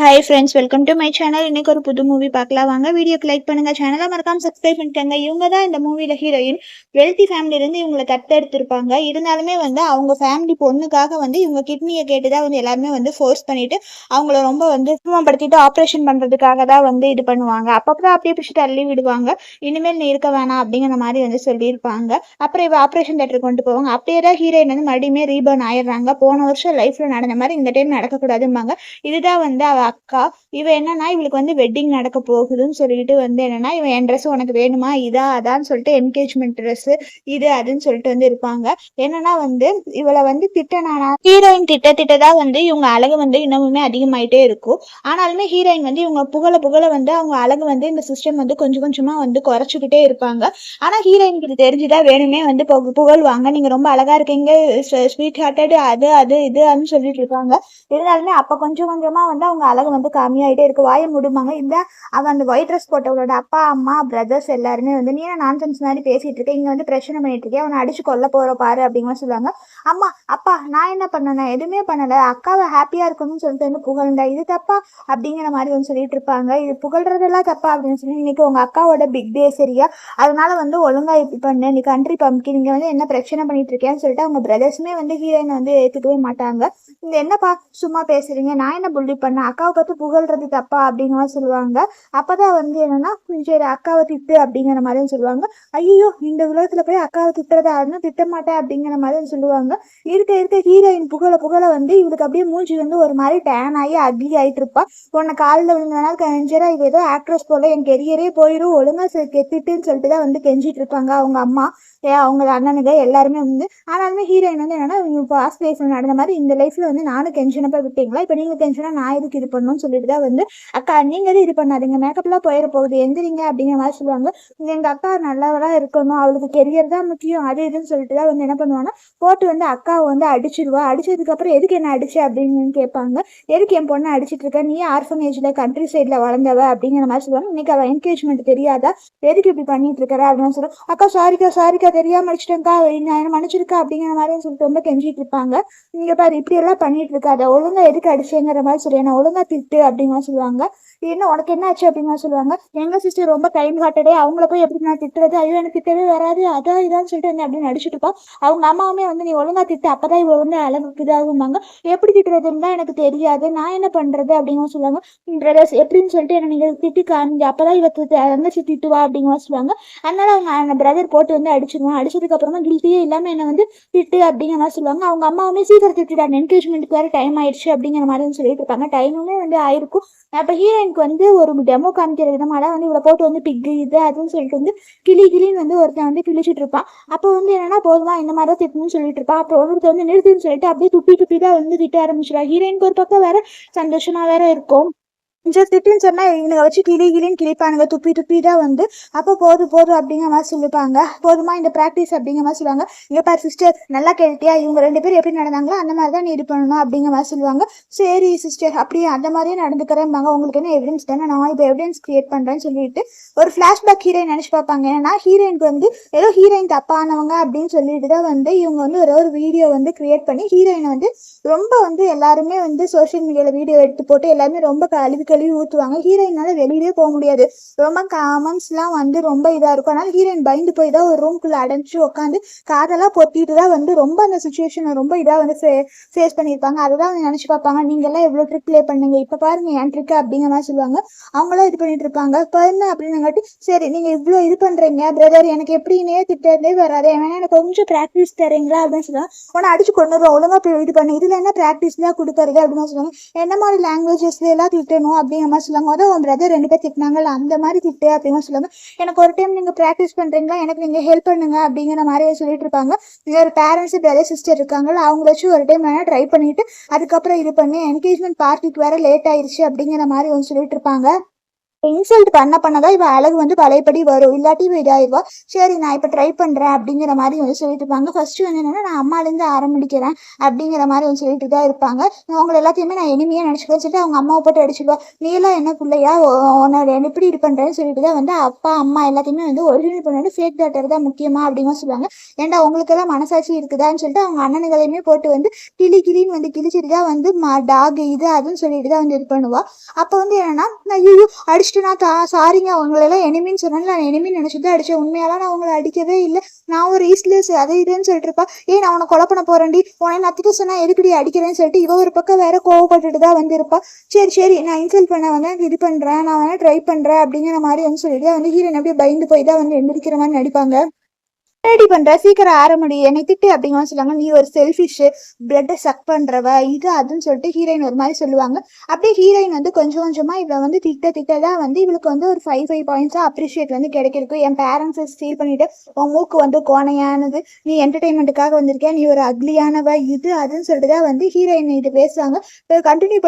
Hi friends, welcome to my channel. இன்னைக்கு ஒரு புது மூவி பார்க்கலாம் வாங்க. வீடியோக்கு லைக் பண்ணுங்க, சேனலை மறக்காம சப்ஸ்கிரைப் பண்ணிக்கோங்க. இவங்க தான் இந்த மூவியில் ஹீரோயின். வெல்தி ஃபேமிலியிலேருந்து இவங்களை தத்தெடுத்திருப்பாங்க. இருந்தாலுமே அவங்க ஃபேமிலி பொண்ணுக்காக இவங்க கிட்னியை கேட்டு தான் எல்லாருமே ஃபோர்ஸ் பண்ணிட்டு அவங்கள ரொம்ப சுமப்படுத்திட்டு ஆப்ரேஷன் பண்ணுறதுக்காக தான் இது பண்ணுவாங்க. அப்பப்போ அப்படியே பிடிச்சி தள்ளி விடுவாங்க. இனிமேல் நீ இருக்க வேணாம் அப்படிங்கிற மாதிரி சொல்லியிருப்பாங்க. அப்புறம் இவ ஆப்ரேஷன் தேட்டர் கொண்டு போவாங்க. அப்படியே தான் ஹீரோயின் மறுபடியுமே ரீபர்ன் ஆயிடுறாங்க. போன வருஷம் லைஃப்பில் நடந்த மாதிரி இந்த டைம் நடக்கக்கூடாதும்பாங்க. இதுதான் அவ அக்கா. இவ என்னன்னா இவளுக்கு வெட்டிங் நடக்க போகுதுன்னு சொல்லிட்டு என்னன்னா இவன் என் ட்ரெஸ் உனக்கு வேணுமா, இதா அதான்னு சொல்லிட்டு என்கேஜ்மெண்ட் ட்ரெஸ் இது அதுன்னு சொல்லிட்டு இருப்பாங்க. என்னன்னா இவளை திட்டனானா ஹீரோயின் திட்டதான் இவங்க அழகு இன்னமுமே அதிகமாயிட்டே இருக்கும். ஆனாலுமே ஹீரோயின் இவங்க புகழ புகழ அவங்க அழகு இந்த சிஸ்டம் கொஞ்சம் கொஞ்சமா குறைச்சிக்கிட்டே இருப்பாங்க. ஆனா ஹீரோயினுக்கு இது தெரிஞ்சுதான் வேணுமே புகழ்வாங்க. நீங்க ரொம்ப அழகா இருக்கீங்க, ஸ்வீட் ஹார்ட்டட், அது அது இது அப்படின்னு சொல்லிட்டு இருப்பாங்க. இருந்தாலுமே அப்ப கொஞ்சம் கொஞ்சமா அவங்க அழகு கம்மியாயிட்டே இருக்கு. வாயை முடுமாங்க. இந்த அவன் அந்த ஒயிட் ட்ரெஸ் போட்டவளோட அப்பா அம்மா பிரதர்ஸ் எல்லாருமே நீ நான்சென்ஸ் மாதிரி பேசிட்டு இருக்க, இங்க பிரச்சனை பண்ணிட்டு இருக்கேன், அவனை அடிச்சு கொல்ல போற பாரு அப்படிங்கிற சொல்லுவாங்க. அம்மா அப்பா நான் என்ன பண்ணேன், எதுவுமே பண்ணல, அக்காவை ஹாப்பியா இருக்கணும்னு சொல்லிட்டு புகழ்ந்தா இது தப்பா அப்படிங்கிற மாதிரி சொல்லிட்டு இருப்பாங்க. இது புகழ்றதெல்லாம் தப்பா அப்படின்னு சொல்லி இன்னைக்கு உங்க அக்காவோட பிக் டே சரியா, அதனால ஒழுங்கா இப்படி பண்ணு, நீ கண்ட்ரி பம்ப்கின், நீங்க என்ன பிரச்சனை பண்ணிட்டு இருக்கேன்னு சொல்லிட்டு அவங்க பிரதர்ஸுமே ஹீரோயின் ஏத்துக்கவே மாட்டாங்க. இந்த என்னப்பா சும்மா பேசுறீங்க, நான் என்ன புள்ளி பண்ணேன், அக்காவை பார்த்து புகழ்றது தப்பா அப்படிங்கிற சொல்லுவாங்க. அப்பதான் என்னன்னா சரி அக்காவை திட்டு அப்படிங்கிற மாதிரி சொல்லுவாங்க. ஐயோ இந்த உலகத்துல போய் அக்காவை திட்டுறதா யாருன்னு திட்ட மாட்டேன் அப்படிங்கிற மாதிரி சொல்லுவாங்க. இருக்க இருக்க ஹீரோயின் புகழ புகழ இவளுக்கு அப்படியே மூஞ்சி ஒரு மாதிரி டேன் ஆகி அக்லி ஆயிட்டு இருப்பா. உன்னை காலில் விழுந்தனால கெஞ்சரா இவ ஏதோ ஆக்ட்ரஸ் போல, என் கெரியரே போயிடும், ஒழுங்கா கெத்திட்டுன்னு சொல்லிட்டு தான் கெஞ்சிட்டு இருப்பாங்க அவங்க அம்மா, அவங்க அண்ணனுங்க எல்லாருமே ஆனாலுமே ஹீரோயின் என்னன்னா இவங்க பாஸ்ட் லைஃப்ல நடந்த மாதிரி இந்த லைஃப்ல நானும் கென்ஷனப்பா விட்டீங்களா, இப்ப நீங்க கென்ஷனா நான் எதுக்கு இது பண்ணணும்னு சொல்லிட்டு தான் அக்கா நீங்க இது பண்ணாதீங்க, மேக்கப்லாம் போயிட போகுது, எந்திரிங்க அப்படிங்கிற மாதிரி சொல்லுவாங்க. எங்க அக்கா நல்லவளா இருக்கணும், அவளுக்கு கெரியர் தான் முக்கியம், அது இதுன்னு சொல்லிட்டு தான் என்ன பண்ணுவாங்கன்னா போட்டு அக்காவை அடிச்சிருவா. அடிச்சதுக்கு அப்புறம் எதுக்கு என்ன அடிச்சு அப்படின்னு கேட்பாங்க. எதுக்கு என் பொண்ணை அடிச்சிட்டு இருக்க, நீ ஆர்ஃபனேஜ்ல கண்ட்ரி சைட்ல வளர்ந்தவ அப்படிங்கிற மாதிரி சொல்லுவாங்க. இன்னைக்கு அவ என்கேஜ்மெண்ட் தெரியாதா, எதுக்கு இப்படி பண்ணிட்டு இருக்கிற அப்படின்னு சொல்லுவாங்க. அக்கா சாரிக்கா தெரியாம அடிச்சிட்டேன்க்கா, என்ன மன்னிச்சிருக்கா அப்படிங்கிற மாதிரி சொல்லிட்டு ரொம்ப கெஞ்சிட்டு இருப்பாங்க. நீங்க பாரு இப்படி எல்லாம் பண்ணிட்டு இருக்காத, ஒழுங்கா எதுக்கு அடிச்சேங்கிற மாதிரி சொல்லி என்ன ஒழுங்கா திட்டு அப்படிங்கிற சொல்லுவாங்க. என்ன உனக்கு என்ன ஆச்சு அப்படிங்கிற சொல்லுவாங்க. எங்க சிஸ்டர் ரொம்ப கைண்ட் ஹார்ட்டடே, அவங்கள போய் எப்படி நான் திட்டுறது, ஐயோ எனக்கு திட்டவே வராது, அதான் இதான்னு சொல்லிட்டு அப்படின்னு அடிச்சுட்டு இருப்பா. அவங்க அம்மாவுமே நீ ஒழுங்கா திட்டு, அப்பதான் இவ அளவுக்கு இதாகும்பாங்க. எப்படி திட்டுறதுன்னு தான் எனக்கு தெரியாது, நான் என்ன பண்றது அப்படிங்கிற சொல்லுவாங்க. பிரதர்ஸ் எப்படின்னு சொல்லிட்டு என்ன நீங்க திட்டி காமிங்க, அப்பதான் இவ தங்கச்சி திட்டுவா அப்படிங்கிற சொல்லுவாங்க. அதனால அவங்க பிரதர் போட்டு அடிச்சிருவான். அடிச்சதுக்கு அப்புறமா கில்ட்டியே இல்லாம என்ன திட்டு அப்படிங்கிற மாதிரி சொல்லுவாங்க. அவங்க அம்மாவுமே சீக்கிரம் திட்டுட்டாங்க, என்கேஜ்மெண்ட்டுக்கு வேற டைம் ஆயிடுச்சு அப்படிங்கிற மாதிரி சொல்லிட்டு இருப்பாங்க. டைமுமே ஆயிருக்கும். அப்ப ஹீரோயினுக்கு ஒரு டெமோ காமிக்கிற விதமால இவளை போட்டு பிக்கு இது அதுன்னு சொல்லிட்டு கிளின்னு ஒருத்தன் கிழிச்சிட்டு இருப்பான். அப்போ என்னன்னா போதுமா இந்த மாதிரி தான் திட்டணும்னு சொல்லிட்டு இருப்பான். அப்புறம் ஒருத்தர் நிறுத்துன்னு சொல்லிட்டு அப்படியே துப்பி துப்பி தான் திட்ட ஆரம்பிச்சிருவா. ஹீரோயினுக்கு ஒரு பக்கம் வேற சந்தோஷமா வேற இருக்கும். கொஞ்சம் திட்டுன்னு சொன்னா இவனுங்க வச்சு கிளின்னு கிளிப்பானுங்க, துப்பி துப்பி தான் அப்போ போதும் அப்படிங்கிற மாதிரி சொல்லிப்பாங்க. போதுமா இந்த ப்ராக்டிஸ் அப்படிங்கிற மாதிரி சொல்லுவாங்க. இங்க பாரு சிஸ்டர் நல்லா கேட்டியா, இவங்க 2 பேரும் எப்படி நடந்தாங்களோ அந்த மாதிரி தான் நீ இது பண்ணணும் அப்படிங்கிற மாதிரி சொல்லுவாங்க. சரி சிஸ்டர் அப்படியே அந்த மாதிரியே நடந்துக்கிறேன்பாங்க. உங்களுக்கு என்ன எவிடன்ஸ் தானே, நான் இப்போ எவிடன்ஸ் கிரியேட் பண்றேன்னு சொல்லிட்டு ஒரு ஃபிளாஷ்பேக் ஹீரோயின் நினைச்சு பார்ப்பாங்க. ஏன்னா ஹீரோயினுக்கு ஏதோ ஹீரோயின் தப்பானவங்க அப்படின்னு சொல்லிட்டு தான் இவங்க ஒரு வீடியோ கிரியேட் பண்ணி ஹீரோயினை ரொம்ப எல்லாருமே சோசியல் மீடியால வீடியோ எடுத்து போட்டு எல்லாருமே ரொம்ப கழுவி ஊற்றுவாங்க. ஹீரோயினால வெளியே போக முடியாது, ரொம்ப காமெண்ட்ஸ்லாம் ரொம்ப இதா இருக்கும். அதனால ஹீரோயின் பயந்து போய் தான் ஒரு ரூம்குள்ள அடைஞ்சு உட்காந்து காதெல்லாம் பொத்திட்டு தான் ரொம்ப அந்த சுச்சுவேஷனை ரொம்ப இதா ஃபேஸ் பண்ணியிருப்பாங்க. அதுதான் நினைச்சு பார்ப்பாங்க, நீங்க எல்லாம் எவ்வளவு ட்ரிக் பிளே பண்ணுங்க, இப்ப பாருங்க என் ட்ரிக் அப்படிங்கிற மாதிரி சொல்லுவாங்க. அவங்களாம் இது பண்ணிட்டு இருப்பாங்க. இப்போ என்ன அப்படின்னாட்டி சரி நீங்க இவ்வளவு இது பண்றீங்க பிரதர், எனக்கு எப்படின்னே திட்டே வராது, வேணா எனக்கு கொஞ்சம் ப்ராக்டிஸ் தரீங்களா அப்படின்னு சொல்லுவாங்க. உன அடிச்சு கொண்டு வருவோம், ஒழுங்கா இது பண்ணு, இதுல என்ன ப்ராக்டிஸ் தான் கொடுக்கறது அப்படின்னு சொல்லுவாங்க. என்ன மாதிரி லாங்குவேஜஸ்ல எல்லாம் திட்டணும் அப்படிங்கிற மாதிரி சொல்லுவாங்க. அதான் உன் பிரதர் 2 பேர் திட்டினாங்கல்ல அந்த மாதிரி திட்டு அப்படின்னு சொல்லுவாங்க. எனக்கு ஒரு டைம் நீங்க ப்ராக்டிஸ் பண்றீங்களா, எனக்கு நீங்க ஹெல்ப் பண்ணுங்க அப்படிங்கிற மாதிரி சொல்லிட்டு இருப்பாங்க. ஒரு பேரண்ட்ஸ் பிரதர் சிஸ்டர் இருக்காங்கல்ல, அவங்கள வச்சு ஒரு டைம் வேணா ட்ரை பண்ணிட்டு அதுக்கப்புறம் இது பண்ணி என்கேஜ்மெண்ட் பார்ட்டிக்கு வேற லேட் ஆயிடுச்சு அப்படிங்கிற மாதிரி சொல்லிட்டு இருப்பாங்க. இன்சல்ட் பண்ணதான் இவ அழகு வந்து பழையபடி வரும், இல்லாட்டி இவ இதாயிருவா. சரி நான் இப்ப ட்ரை பண்றேன் அப்படிங்கிற மாதிரி வந்து சொல்லிட்டு இருப்பாங்க. ஃபர்ஸ்ட் வந்து என்னன்னா நான் அம்மால இருந்து ஆரம்பிக்கிறேன் அப்படிங்கிற மாதிரி வந்து சொல்லிட்டு தான் இருப்பாங்க. அவங்க எல்லாத்தையுமே நான் இனிமையா நினைச்சுக்கிறேன்னு சொல்லிட்டு அவங்க அம்மாவை போட்டு அடிச்சிடுவா. நீ எல்லாம் என்ன பிள்ளையா, உன்னோட எப்படி இது பண்றேன்னு சொல்லிட்டு தான் வந்து அப்பா அம்மா எல்லாத்தையுமே வந்து ஒரிஜினல் பண்ணி ஃபேக் டாக்டர் தான் முக்கியமா அப்படின்னு சொல்லுவாங்க. ஏன்டா உங்களுக்கு எல்லாம் மனசாட்சி இருக்குதான்னு சொல்லிட்டு அவங்க அண்ணனுங்களையுமே போட்டு வந்து கிளின்னு வந்து கிழிச்சிட்டு தான் வந்து டாக் இது அதுன்னு சொல்லிட்டு தான் வந்து இது பண்ணுவா. அப்போ வந்து என்னன்னா ஐயோ அடிச்சுட்டு நான் சாரிங்க அவங்களெல்லாம் எனிமின்னு சொன்னாலும் நான் எனிமின்னு நினைச்சிட்டு தான் அடிச்சேன், உண்மையாலாம் நான் அவங்களை அடிக்கவே இல்லை, நான் ஒரு ஈஸ்ட்லெஸ் அதை இதுன்னு சொல்லிட்டு இருப்பா. நான் உன்னை கொலை பண்ண போறேன்டி, உன்னை நத்திட்டு சொன்னா எதுக்கடி அடிக்கிறேன்னு சொல்லிட்டு இவ ஒரு பக்கம் வேற கோவப்பட்டுட்டு தான் வந்து இருப்பா. சரி நான் இன்சல்ட் பண்ண வந்து இது பண்றேன், நான் வேணா ட்ரை பண்றேன் அப்படிங்கிற மாதிரி வந்து சொல்லிட்டு வந்து ஹீரோயின் அப்படியே பயந்து போய் தான் வந்து எந்திரிக்கிற மாதிரி நடிப்பாங்க. ரெடி பண்ற சீக்கிரம் ஆரம்பி என்னை திட்டு அப்படிங்கிற சொல்லுவாங்க. நீ ஒரு செல்ஃபிஷ், பிளட்டை சக் பண்றவ இது அதுன்னு சொல்லிட்டு ஹீரோயின் ஒரு மாதிரி சொல்லுவாங்க. அப்படியே ஹீரோயின் வந்து கொஞ்சம் கொஞ்சமா இவ வந்து திட்டதான் வந்து இவளுக்கு வந்து ஒரு 5 பாயிண்ட்ஸா அப்ரிஷியேட் வந்து கிடைக்கிருக்கு. என் பேரண்ட்ஸ் ஃபீல் பண்ணிட்டு உன் மூக்கு வந்து கோணையானது, நீ என்டர்டைன்மெண்ட்டுக்காக வந்திருக்கேன், நீ ஒரு அக்லியானவ இது அதுன்னு சொல்லிட்டு தான் வந்து ஹீரோயின் இது பேசுவாங்க. கண்டினியூ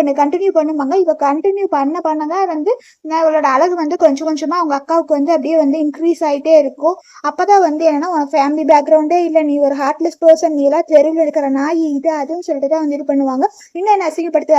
பண்ணுவாங்க. இவ கண்டினியூ பண்ணதான் வந்து இவளோட அழகு வந்து கொஞ்சம் கொஞ்சமா அவங்க அக்காவுக்கு வந்து அப்படியே வந்து இன்க்ரீஸ் ஆகிட்டே இருக்கும். அப்பதான் வந்து என்னன்னா ஃபேமிலி பேக்ரவுண்டே இல்லை, நீ ஒரு ஹார்ட்லெஸ் பர்சன், நீ எல்லாம் தெருவில் இருக்கிற நாய் இது அதுன்னு சொல்லிட்டு தான் வந்து இது பண்ணுவாங்க. இன்னும் என்ன அசிங்கப்படுத்து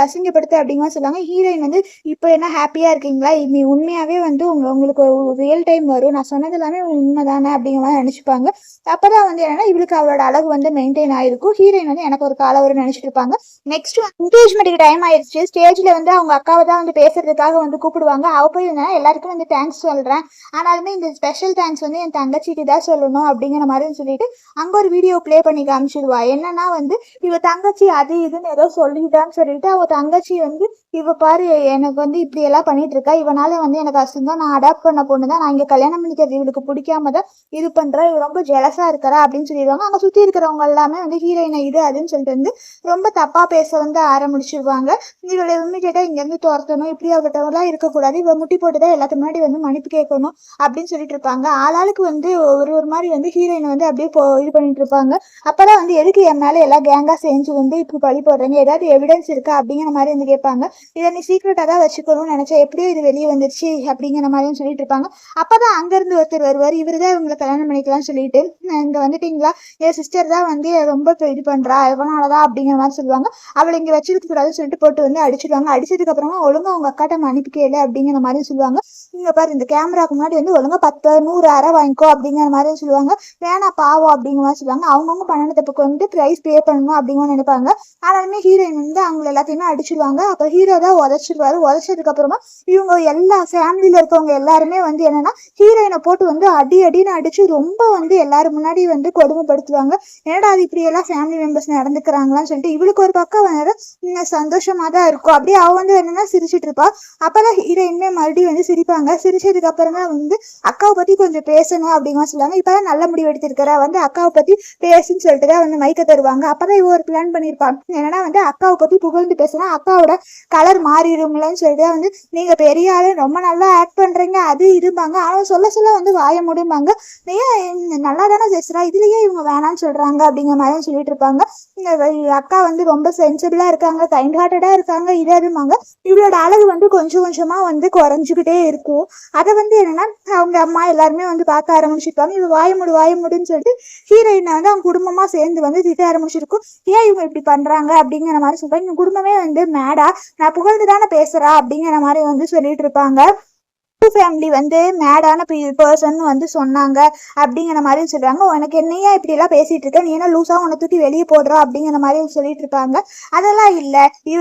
அப்படிங்கிற சொல்லுவாங்க. ஹீரோயின் வந்து இப்போ என்ன ஹாப்பியா இருக்கீங்களா, நீ உண்மையாவே வந்து உங்களுக்கு ரியல் டைம் வரும், நான் சொன்னது எல்லாமே உண்மைதானே அப்படிங்கிற மாதிரி நினைச்சுப்பாங்க. அப்பதான் வந்து என்னன்னா இவளுக்கு அவளோட அழகு வந்து மெயின்டைன் ஆயிருக்கும். ஹீரோயின் வந்து எனக்கு ஒரு கால ஒரு நினைச்சிட்டு இருப்பாங்க. நெக்ஸ்ட் என்கேஜ்மெண்ட்டுக்கு டைம் ஆயிடுச்சு. ஸ்டேஜ்ல வந்து அவங்க அக்காவை தான் வந்து பேசுறதுக்காக வந்து கூப்பிடுவாங்க. அவ போய் எல்லாருக்கும் வந்து தேங்க்ஸ் சொல்றேன், ஆனாலுமே இந்த ஸ்பெஷல் தேங்க்ஸ் வந்து என் தங்கச்சிக்கு தான் சொல்லணும் அப்படிங்கிற மாதிரி சொல்லிட்டு அங்க ஒரு வீடியோ பிளே பண்ணி காமிச்சிடுவா. என்னன்னா வந்து இவ தங்கச்சி அது இதுன்னு ஏதோ சொல்லிட்டான்னு சொல்லிட்டு அவ தங்கச்சி வந்து இவ பாரு எனக்கு வந்து இப்படி எல்லாம் பண்ணிட்டு இருக்கா, இவனால வந்து எனக்கு அசிங்கம், நான் அடாப்ட் பண்ண பொண்ணுதான், நான் இங்க கல்யாணம் பண்ணிக்கிறது இவளுக்கு பிடிக்காம தான் இது பண்ற, இவ ரொம்ப ஜெலஸா இருக்கிறா அப்படின்னு சொல்லிடுவாங்க. அங்க சுத்தி இருக்கிறவங்க எல்லாமே வந்து ஹீரோயினை இது அதுன்னு சொல்லிட்டு வந்து ரொம்ப தப்பா பேச வந்து ஆரம்பிச்சிருவாங்க. இவளை இம்மிடியேட்டா இங்க இருந்து துரத்தணும், இப்படி அவர்கிட்டலாம் இருக்கக்கூடாது, இவ முட்டி போட்டுதான் எல்லாத்துக்கு முன்னாடி வந்து மன்னிப்பு கேட்கணும் அப்படின்னு சொல்லிட்டு இருப்பாங்க. ஆளாளுக்கு வந்து ஒரு மாதிரி வந்து ஹீரோயின் வந்து அப்படியே இது பண்ணிட்டு இருப்பாங்க. அப்பதான் வந்து எதுக்கு என் மேல எல்லாம் கேங்கா செஞ்சு வந்து இப்படி பழி போடுறீங்க, ஏதாவது எவிடன்ஸ் இருக்கா அப்படிங்கிற மாதிரி வந்து கேட்பாங்க. இதை நீ சீக்ரெட்டா தான் வச்சுக்கணும்னு நினைச்சா எப்படியோ இது வெளியே வந்துருச்சு அப்படிங்கிற மாதிரியும் சொல்லிட்டு இருப்பாங்க. அப்பதான் அங்க இருந்து ஒருத்தர் வருவார். இவரு தான் இவங்களை கல்யாணம் பண்ணிக்கலாம்னு சொல்லிட்டு இங்க வந்துட்டீங்களா, என் சிஸ்டர் தான் வந்து ரொம்ப இது பண்றா எவனாலதான் அப்படிங்கிற மாதிரி சொல்லுவாங்க. அவளை இங்க வச்சிருக்க கூடாதுன்னு சொல்லிட்டு போட்டு வந்து அடிச்சிடுவாங்க. அடிச்சதுக்கு அப்புறமா ஒழுங்கா அவங்க அக்காட்ட மன்னிப்பு கேளு அப்படிங்கிற மாதிரி சொல்லுவாங்க. இங்க பாரு இந்த கேமராக்கு முன்னாடி வந்து ஒழுங்கா 10 100 அரை வாங்கிக்கோ அப்படிங்கிற மாதிரி சொல்லுவாங்க. வேணா பாவம் அப்படிங்கிற மாதிரி சொல்லுவாங்க. அவங்கவுங்க பண்ண தப்புக்கு வந்து பிரைஸ் பே பண்ணணும் அப்படிங்கிற நினைப்பாங்க. ஆனாலுமே ஹீரோயின் வந்து அவங்க எல்லாத்தையுமே அடிச்சிருவாங்க. அப்ப ஹீரோ தான் உதச்சிருவாரு. உதச்சதுக்கு அப்புறமா இவங்க எல்லா ஃபேமிலியில இருக்கவங்க எல்லாருமே வந்து என்னன்னா ஹீரோயினை போட்டு வந்து அடின்னு அடிச்சு ரொம்ப வந்து எல்லாரும் முன்னாடி வந்து கொடுமைப்படுத்துவாங்க. என்னடா அது இப்படி எல்லாம் ஃபேமிலி மெம்பர்ஸ் நடந்துக்கிறாங்களான்னு சொல்லிட்டு இவளுக்கு ஒரு பக்கம் வேற சந்தோஷமா தான் இருக்கும். அப்படியே அவ வந்து என்னன்னா சிரிச்சிட்டு இருப்பா. அப்பதான் ஹீரோயின்மே மறுபடியும் வந்து சிரிப்பாங்க. சிரிச்சதுக்கு அப்புறமா வந்து அக்காவை பத்தி கொஞ்சம் பேசணும் அப்படிங்கிற சொல்லுவாங்க. இப்பதான் நல்ல முடிவு எடுத்திருக்கிறா, வந்து அக்காவை பத்தி பேசுன்னு சொல்லிட்டு தான் வந்து மைக்க தருவாங்க. அப்பதான் இவ ஒரு பிளான் பண்ணிருப்பாங்க. என்னன்னா வந்து அக்காவை பத்தி புகழ்ந்து பேசினா அக்காவோட கலர் மாறிடும்லன்னு சொல்லிட்டு வந்து நீங்க பெரிய ஆளு ரொம்ப நல்லா ஆக்ட் பண்றீங்க அது இருப்பாங்க. ஆனா சொல்ல வந்து வாய முடியும்பாங்க. நல்லா தானே பேசுறா, இதுலயே இவங்க வேணாம்னு சொல்றாங்க அப்படிங்கிற மாதிரி சொல்லிட்டு இருப்பாங்க. அக்கா வந்து ரொம்ப சென்சிபிளா இருக்காங்க, கைண்ட் ஹார்ட்டடா இருக்காங்க இது இருப்பாங்க. இவளோட அழகு வந்து கொஞ்சம் கொஞ்சமா வந்து குறைஞ்சுக்கிட்டே இருக்கும். அதை வந்து என்னன்னா அவங்க அம்மா எல்லாருமே வந்து பார்க்க ஆரம்பிச்சிருப்பாங்க. இது வாய முடின்னு சொல்லிட்டு ஹீரோயினை வந்து அவங்க குடும்பமா சேர்ந்து வந்து திட்ட ஆரம்பிச்சிருக்கும். ஏன் இவங்க இப்படி பண்றாங்க அப்படிங்கிற மாதிரி சொல்றாங்க. இந்த குடும்பமே வந்து மேடா நான் புகழ்ந்து தானே பேசுறா அப்படிங்கிற மாதிரி வந்து சொல்லிட்டு இருப்பாங்க. ஃபேமிலி வந்து மேடான பர்சன் வந்து சொன்னாங்க அப்படிங்கிற மாதிரி சொல்றாங்க. உனக்கு என்னையா இப்படி எல்லாம் பேசிட்டு இருக்க, நீ என்ன லூசா உன்னை தூக்கி வெளியே போடுறா அப்படிங்கிற மாதிரி சொல்லிட்டு இருப்பாங்க. அதெல்லாம் இல்ல,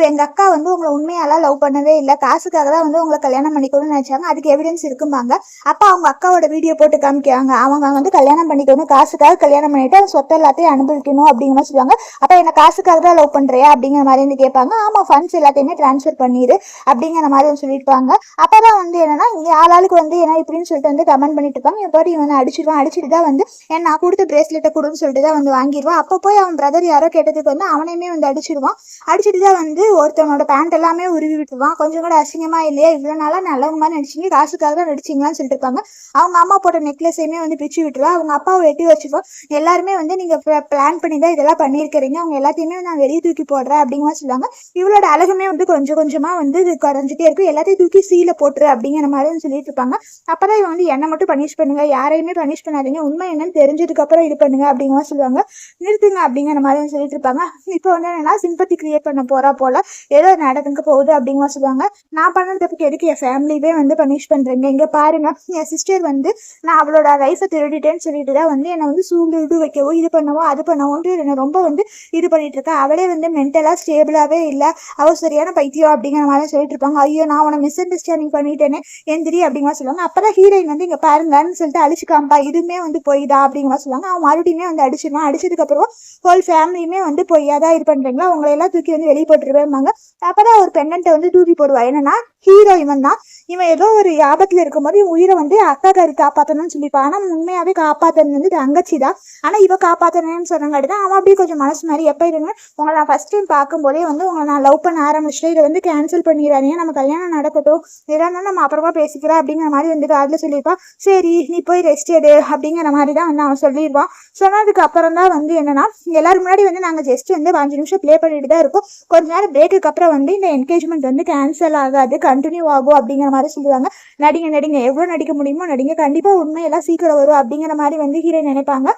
எங்க அக்கா வந்து உங்களை உண்மையாலாம் லவ் பண்ணவே இல்லை, காசுக்காக தான் வந்து உங்களை கல்யாணம் பண்ணிக்கணும்னு நினைச்சாங்க, அதுக்கு எவிடன்ஸ் இருக்கும்பாங்க. அப்ப அவங்க அக்காவோட வீடியோ போட்டு காமிக்காங்க. அவங்க வந்து கல்யாணம் பண்ணிக்கணும், காசுக்காக கல்யாணம் பண்ணிட்டு அந்த சொத்தை எல்லாத்தையும் அனுபவிக்கணும் அப்படிங்கிற மாதிரி சொல்லுவாங்க. அப்ப என்ன காசுக்காக தான் லவ் பண்றியா அப்படிங்கிற மாதிரி வந்து கேட்பாங்க. ஆமா ஃபண்ட்ஸ் எல்லாத்தையுமே டிரான்ஸ்ஃபர் பண்ணிடு அப்படிங்கிற மாதிரி சொல்லியிருப்பாங்க. அப்பதான் வந்து என்னன்னா ஆளாளுக்கு வந்து என்ன இப்படின்னு சொல்லிட்டு வந்து கமெண்ட் பண்ணிட்டு இருப்பாங்க. என் பாட்டி வந்து அடிச்சுட்டு தான் வந்து நான் கொடுத்த பிரேஸ்லெட்டை கொடுன்னு சொல்லிட்டு தான் வந்து வாங்கிடுவான். அப்போ போய் அவன் பிரதர் யாரோ கேட்டதுக்கு வந்து அவனையுமே வந்து அடிச்சுட்டு தான் வந்து ஒருத்தவனோட பேண்ட் எல்லாமே உருவி விட்டுருவான். கொஞ்சம் கூட அசிங்கமா இல்லையா, இவ்வளவு நாளா நல்லவங்க மாதிரி நடிச்சிங்க, காசுக்காக தான் நடிச்சிங்களான்னு சொல்லிட்டு இருப்பாங்க. அவங்க அம்மா போட்ட நெக்லஸையுமே வந்து பிச்சு விட்டுருவா. அவங்க அப்பாவை வெட்டி வச்சுப்போம். எல்லாருமே வந்து நீங்க பிளான் பண்ணி தான் இதெல்லாம் பண்ணியிருக்கிறீங்க, அவங்க எல்லாத்தையுமே நான் வெளியே தூக்கி போடுறேன் அப்படிங்கிற சொல்லுவாங்க. இவளோட அழகுமே வந்து கொஞ்சம் கொஞ்சமா வந்து குறைஞ்சிட்டே இருக்கும். எல்லாத்தையும் தூக்கி சீல போட்டுரு அப்படிங்கிற மாதிரி சொல்லிட்டு இருப்பாங்க. அப்பதான் இவன் வந்து என்ன மட்டும் பனிஷ் பண்ணுங்க, யாரையுமே பனிஷ் பண்ணாதீங்க, உண்மை என்னன்னு தெரிஞ்சதுக்கு அப்புறம் இது பண்ணுங்க அப்படிங்கிற மாதிரி சொல்லுவாங்க. நிறுத்துங்க அப்படிங்கிற மாதிரி சொல்லிட்டு இருப்பாங்க. இப்போ வந்து என்னன்னா சிம்பத்தி கிரியேட் பண்ண போறா போல ஏதோ நடந்துக்க போகுது அப்படிங்கிற சொல்லுவாங்க. நான் பண்ண தப்புக்கு எதுக்கு என் ஃபேமிலியே வந்து பனிஷ் பண்றீங்க, இங்க பாருங்க என் சிஸ்டர் வந்து நான் அவளோட லைஃபை திருடிட்டேன்னு சொல்லிட்டு தான் வந்து என்னை வந்து சூழ்ந்து இது வைக்கவோ இது பண்ணவோ அது பண்ணவோன்ட்டு என்னை ரொம்ப வந்து இது பண்ணிட்டு இருக்கா. அவளே வந்து மென்டலா ஸ்டேபிளாவே இல்லை, அவ சரியான பைத்தியம் அப்படிங்கிற மாதிரி சொல்லிட்டு இருப்பாங்க. ஐயோ நான் உன மிஸ் அண்டர்ஸ்டாண்டிங் பண்ணிட்டேனே எந்திரி அப்படிங்கிற சொல்லுவாங்க. அப்பதான் ஹீரோயின் வந்து இங்க பாருங்கன்னு சொல்லிட்டு அடிச்சுக்காம்பா, இதுவுமே வந்து பொய்தா அப்படிங்கிற சொல்லுவாங்க. அவன் மறுபடியுமே வந்து அடிச்சிருவான். அடிச்சதுக்கு அப்புறம் ஹோல் ஃபேமிலியுமே வந்து பொய்யாதான் இது பண்றீங்களா, உங்களை எல்லாம் தூக்கி வந்து வெளியே போட்டுருவேம்பாங்க. அப்பதான் ஒரு பெண்ணன்ட்ட வந்து தூக்கி போடுவா. என்னன்னா ஹீரோ இவன் தான், இவன் ஏதோ ஒரு ஆபத்துல இருக்கும்போது இவன் உயிரை வந்து அக்கா காரி காப்பாத்தணும்னு சொல்லிப்பான். ஆனா உண்மையாவே காப்பாத்தணும் வந்து தங்கச்சி தான். ஆனா இவ காப்பாத்தணும்னு சொன்னங்காட்டி தான் அவன் அப்படியே கொஞ்சம் மனசு மாதிரி எப்ப இருங்க உங்களை நான் ஃபர்ஸ்ட் டைம் பார்க்கும்போதே வந்து உங்களை நான் லவ் பண்ண ஆரம்பிச்சிட்டேன், இதை வந்து கேன்சல் பண்ணிடுறாங்க, நம்ம கல்யாணம் நடக்கட்டும், இதெல்லாம் நம்ம அப்புறமா பேசிக்கிறோம் அப்படிங்கிற மாதிரி வந்து அதில் சொல்லியிருப்பான். சரி நீ போய் ரெஸ்ட் எடு அப்படிங்கிற மாதிரி தான் வந்து அவன் சொல்லிடுவான். சொன்னதுக்கு அப்புறம் தான் வந்து என்னன்னா எல்லாரும் முன்னாடி வந்து நாங்கள் ஜஸ்ட் வந்து 5 நிமிஷம் ப்ளே பண்ணிட்டு தான் இருக்கோம், கொஞ்ச நேரம் பிரேக்குக்கு அப்புறம் வந்து இந்த என்கேஜ்மெண்ட் வந்து கேன்சல் ஆகாது, கண்டினியூ ஆகும் அப்படிங்கிற மாதிரி சொல்லுவாங்க. நடிங்க நடிங்க, எவ்வளோ நடிக்க முடியுமோ நடிங்க, கண்டிப்பாக உண்மையெல்லாம் சீக்கிரம் வரும் அப்படிங்கிற மாதிரி வந்து ஹீரோயின் நினைப்பாங்க.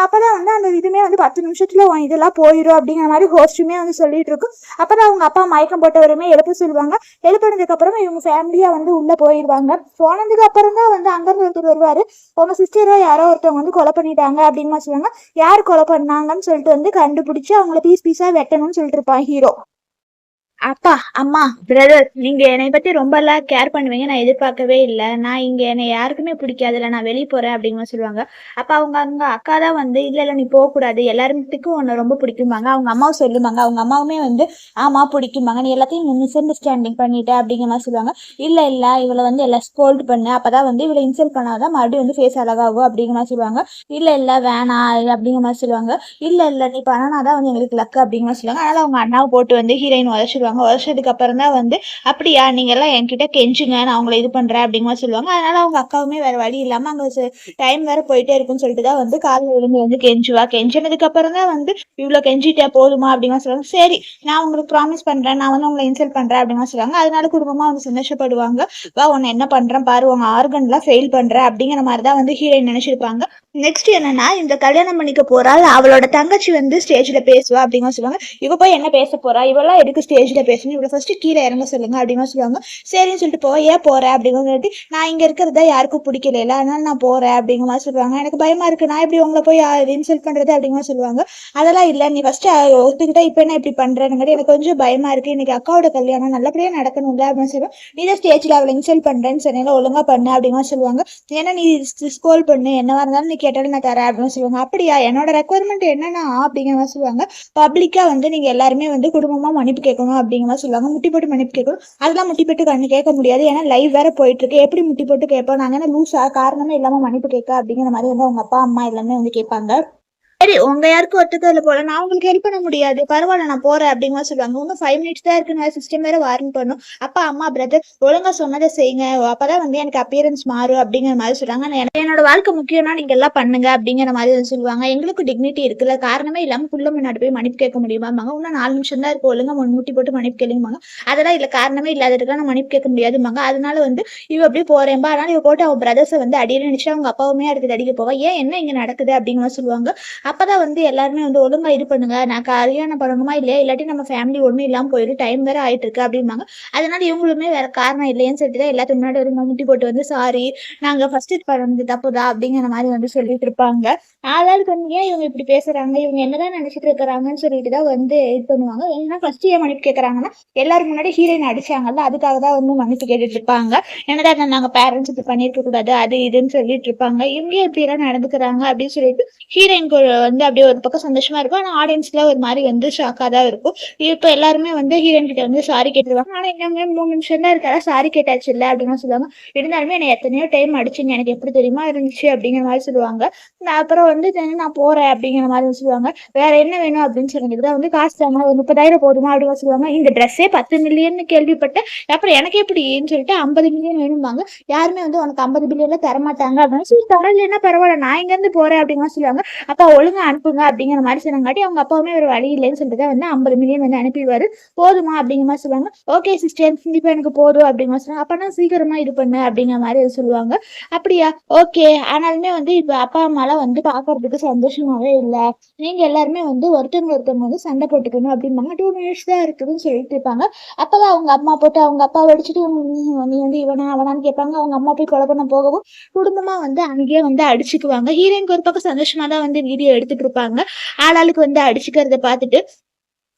அப்பதான் வந்து அந்த இதுமே வந்து 10 நிமிஷத்துல இதெல்லாம் போயிடும் அப்படிங்கிற மாதிரி ஹோஸ்ட்டுமே வந்து சொல்லிட்டு இருக்கும். அப்பதான் அவங்க அப்பா மயக்கம் போட்டவருமே எழுப்ப சொல்லுவாங்க. எழுப்பினதுக்கு அப்புறமா இவங்க ஃபேமிலியா வந்து உள்ள போயிடுவாங்க. போனதுக்கு அப்புறம் தான் வந்து அங்கிருந்து ஒருத்தர் வருவாரு. உங்க சிஸ்டரோ யாரோ ஒருத்தவங்க வந்து கொலை பண்ணிட்டாங்க அப்படின்னு சொல்லுவாங்க. யார் கொலை பண்ணாங்கன்னு சொல்லிட்டு வந்து கண்டுபிடிச்சு அவங்கள பீஸ் பீஸா வெட்டணும்னு சொல்லிட்டு இருப்பான் ஹீரோ. அப்பா அம்மா பிரதர், நீங்க என்னை பத்தி ரொம்ப எல்லாம் கேர் பண்ணுவீங்க நான் எதிர்பார்க்கவே இல்லை, நான் இங்க என்னை யாருக்குமே பிடிக்காதுல்ல, நான் வெளியே போறேன் அப்படிங்கிற சொல்லுவாங்க. அப்ப அவங்க அக்கா தான் வந்து இல்ல இல்ல நீ போகக்கூடாது, எல்லாருக்கும் உன்னை ரொம்ப பிடிக்குமாங்க, அவங்க அம்மாவும் சொல்லுவாங்க. அவங்க அம்மாவுமே வந்து ஆமா பிடிக்குமாங்க, நீ எல்லாத்தையும் மிஸ் அண்டர்ஸ்டாண்டிங் பண்ணிட்ட அப்படிங்கிற மாதிரி சொல்லுவாங்க. இல்ல இல்ல இவளை வந்து எல்லாம் ஸ்கோல்டு பண்ணு, அப்பதான் வந்து இவளை இன்சல்ட் பண்ணாதான் மறுபடியும் வந்து ஃபேஸ் அழகாகும் அப்படிங்கிற மாதிரி சொல்லுவாங்க. இல்ல இல்ல வேணாம் அப்படிங்கிற மாதிரி சொல்லுவாங்க. இல்ல இல்ல நீ பண்ணனாதான் வந்து எங்களுக்கு லக்கு அப்படிங்கிற மாதிரி சொல்லுவாங்க. அதனால அவங்க அண்ணாவை போட்டு வந்து ஹீரோயின் உதச்சிடுவாங்க. வருஷத்துக்கு அப்புறம் தான் வந்து அப்படியா நீங்க எல்லாம் என்கிட்ட கெஞ்சுங்க நான் அவங்களை இது பண்றேன் அப்படிங்கிற சொல்லுவாங்க. அதனால அவங்க அக்காவுமே வேற வழி இல்லாம அங்க டைம் வேற போயிட்டே இருக்குன்னு சொல்லிட்டு தான் வந்து காலையில் விழுந்து வந்து கெஞ்சுவா. கெஞ்சினதுக்கு அப்புறம் தான் வந்து இவ்வளவு கெஞ்சிட்டே போதுமா அப்படிங்கிற சொல்லுவாங்க. சரி நான் உங்களுக்கு ப்ராமிஸ் பண்றேன், நான் வந்து உங்களை இன்சல்ட் பண்றேன் அப்படிங்கிற சொல்லுவாங்க. அதனால குடும்பமா வந்து சந்தோஷப்படுவாங்க. வா உன்னை என்ன பண்றேன் பாரு, உங்க ஆர்கன்லாம் ஃபெயில் பண்ற அப்படிங்கிற மாதிரி தான் வந்து ஹீரோயின் நினைச்சிருப்பாங்க. நெக்ஸ்ட் என்னன்னா இந்த கல்யாணம் பண்ணிக்க போறாள் அவளோட தங்கச்சி வந்து ஸ்டேஜ்ல பேசுவா அப்படிங்கிற சொல்லுவாங்க. இவ போய் என்ன பேச போறா, இவெல்லாம் எதுக்கு ஸ்டேஜ்ல பேசணும், இவ்வளவு ஃபர்ஸ்ட் கீழே இறங்க சொல்லுங்க அப்படிங்கிற சொல்லுவாங்க. சரின்னு சொல்லிட்டு போ, ஏன் போற அப்படிங்கிற சொல்லிட்டு நான் இங்க இருக்கிறதா யாருக்கும் பிடிக்கல அதனால நான் போறேன் அப்படிங்கிற மாதிரி சொல்லுவாங்க. எனக்கு பயமா இருக்கு, நான் எப்படி உங்களை போய் இன்சல்ட் பண்றது அப்படிங்கிற சொல்லுவாங்க. அதெல்லாம் இல்ல நீ ஃபர்ஸ்ட் ஒத்துக்கிட்டா இப்ப என்ன இப்படி பண்றேன்னு எனக்கு கொஞ்சம் பயமா இருக்கு, இன்னைக்கு அக்காவோட கல்யாணம் நல்லபடியா நடக்கணும்ல அப்படின்னு சொல்லுவாங்க. நீ தான் ஸ்டேஜ்ல அவளை இன்சல்ட் பண்றேன்னு சொன்னீங்க, ஒழுங்கா பண்ணு அப்படிங்கிற சொல்லுவாங்க. ஏன்னா நீ ஸ்கோல் பண்ணு, என்னவா இருந்தாலும் நீ கேட்டாலும் நான் தரேன் அப்படின்னு சொல்லுவாங்க. அப்படியா என்னோட ரெக்குவயர்மெண்ட் என்னன்னா அப்படிங்கிற மாதிரி சொல்லுவாங்க. பப்ளிக்கா வந்து நீங்க எல்லாருமே வந்து குடும்பமா மன்னிப்பு கேட்கணும் அப்படிங்கிற மாதிரி சொல்லுவாங்க. முட்டி போட்டு மன்னிப்பு கேட்கணும், அதெல்லாம் முட்டி போட்டு கண்ணு கேட்க முடியாது, ஏன்னா லைவ் வேற போயிட்டு இருக்கு, எப்படி முட்டி போட்டு கேட்போம், நாங்க என்ன லூஸா காரணமே இல்லாம மன்னிப்பு கேட்க அப்படிங்கிற மாதிரி வந்து அவங்க அப்பா அம்மா எல்லாமே வந்து கேட்பாங்க. சரி உங்க யாருக்கும் ஒத்துக்கல போல, நான் உங்களுக்கு ஹெல்ப் பண்ண முடியாது, பரவாயில்ல நான் போறேன் அப்படிங்கிற சொல்லுவாங்க. இன்னும் 5 மினிட்ஸ் தான் இருக்கு, சிஸ்டம் வேற வார்ன் பண்ணும். அப்பா அம்மா பிரதர் ஒழுங்கா சொன்னதை செய்யுங்க, அப்பதான் வந்து எனக்கு அப்பியரன்ஸ் மாறும் அப்படிங்கிற மாதிரி சொல்றாங்க. என்னோட வாழ்க்கை முக்கியம்னா நீங்க எல்லாம் பண்ணுங்க அப்படிங்கிற மாதிரி சொல்லுவாங்க. எங்களுக்கு டிக்னிட்டி இருக்குல்ல, காரணமே இல்லாம புள்ள முன்னாடி போய் மன்னிப்பு கேட்க முடியுமாங்க, இன்னும் 4 நிமிஷம் தான் இருக்கு, ஒழுங்கா முட்டி போட்டு மன்னிப்பு கேளுமாங்க. அதெல்லாம் இல்ல காரணமே இல்லாததுக்காக நான் மன்னிப்பு கேட்க முடியாதுமாங்க. அதனால வந்து இவ அப்படியே போறேன்பா, அதனால இவ போட்டு அவன் பிரதர்ஸை வந்து அடியில் நினைச்சு அவங்க அப்பாவுமே அடுத்து அடிக்க போவா. ஏன் என்ன இங்க நடக்குது அப்படிங்கிற சொல்லுவாங்க. அப்பதான் வந்து எல்லாருமே வந்து ஒழுங்கா இது பண்ணுங்க, நான் கல்யாணம் பண்ணணுமா இல்லையா, இல்லாட்டி நம்ம ஃபேமிலி ஒன்றும் இல்லாமல் போயிடும், டைம் வேற ஆயிட்டு இருக்கு அப்படிம்பாங்க. அதனால இவங்களுமே வேற காரணம் இல்லையேன்னு சொல்லிட்டு தான் எல்லாத்துக்கு முன்னாடி ஒரு முட்டி போட்டு வந்து சாரி நாங்க ஃபர்ஸ்ட் பண்ணது தப்புதா அப்படிங்கிற மாதிரி வந்து சொல்லிட்டு இருப்பாங்க. ஆளாளுக்கு வந்து ஏன் இவங்க இப்படி பேசுறாங்க, இவங்க என்னதான் நினைச்சிட்டு இருக்கிறாங்கன்னு சொல்லிட்டு தான் வந்து இது பண்ணுவாங்க. ஏன்னா ஃபர்ஸ்ட் ஏன் மன்னிப்பு கேட்கறாங்கன்னா எல்லாரும் முன்னாடி ஹீரோயின் அடிச்சாங்கல்ல, அதுக்காக தான் வந்து மன்னிப்பு கேட்டுட்டு இருப்பாங்க. என்னதான் நாங்க பேரண்ட்ஸ் இது பண்ணிருக்க கூடாது அது இதுன்னு சொல்லிட்டு இருப்பாங்க. இவங்க எப்படி எல்லாம் நடந்துக்கிறாங்க அப்படின்னு சொல்லிட்டு ஹீரோயின்க்கு வந்து அப்படியே ஒரு பக்கம் சந்தோஷமா இருக்கும், ஆனா ஆடியன்ஸ்ல ஒரு மாதிரி வந்து ஷாக்கா தான் இருக்கும். இப்ப எல்லாருமே வந்து ஹீரோயின் கிட்ட வந்து சாரி கேட்டுருவாங்க. ஆனா இன்னும் 3 நிமிஷம் தான் இருக்கா, சாரி கேட்டாச்சு இல்ல அப்படின்னு சொல்லுவாங்க. இருந்தாலுமே என்னை எத்தனையோ டைம் அடிச்சுங்க, எனக்கு எப்படி தெரியுமா இருந்துச்சு அப்படிங்கிற மாதிரி சொல்லுவாங்க. அப்புறம் வந்து நான் போறேன் அப்படிங்கிற மாதிரி சொல்லுவாங்க. வேற என்ன வேணும் அப்படின்னு சொல்லிட்டு வந்து காசு தாங்க, ஒரு 30,000 போதுமா அப்படின்னு சொல்லுவாங்க. இந்த ட்ரெஸ்ஸே 10 மில்லியன் கேள்விப்பட்டேன், அப்புறம் எனக்கு எப்படின்னு சொல்லிட்டு 50 மில்லியன் வேணும்பாங்க. யாருமே வந்து உனக்கு 50 பில்லியன்ல தரமாட்டாங்க அப்படின்னு சொல்லி, தரல என்ன பரவாயில்ல நான் இங்க இருந்து போறேன் அப்படிங்கிற சொல்லுவாங்க. அப்ப ஒழுங்கா அனுப்புங்க அப்படிங்கிற மாதிரி சொன்னாங்காட்டி அவங்க அப்பாவுமே ஒரு வழி இல்லைன்னு சொல்லிட்டு தான் வந்து 50 மில்லியன் வந்து அனுப்பிடுவாரு. போதுமா அப்படிங்கிற மாதிரி சொல்லுவாங்க. ஓகே சிஸ்டர், கண்டிப்பா எனக்கு போதும் அப்படிங்கிற மாதிரி சொல்லுவாங்க. அப்பனா சீக்கிரமா இது பண்ணு அப்படிங்கிற மாதிரி சொல்லுவாங்க. அப்படியா, ஓகே. ஆனாலுமே வந்து இப்ப அப்பா அம்மாலாம் வந்து பாக்குறதுக்கு சந்தோஷமாவே இல்லை. நீங்க எல்லாருமே வந்து ஒருத்தவங்க வந்து சண்டை போட்டுக்கணும் அப்படிம்பாங்க. 2 மினிட்ஸ் தான் இருக்குதுன்னு சொல்லிட்டு இருப்பாங்க. அப்பதான் அவங்க அம்மா போட்டு அவங்க அப்பா அடிச்சுட்டு நீ வந்து இவனா அவனான்னு கேட்பாங்க. அவங்க அம்மா போய் கொலை பண்ண போகவும் குடும்பமா வந்து அங்கேயே வந்து அடிச்சுக்குவாங்க. ஹீரோயினுக்கு ஒரு பக்கம் சந்தோஷமா தான் வந்து வீடியோ எடுத்துட்டு இருப்பாங்க. ஆளாளுக்கு வந்து அடிச்சுக்கிறத பார்த்துட்டு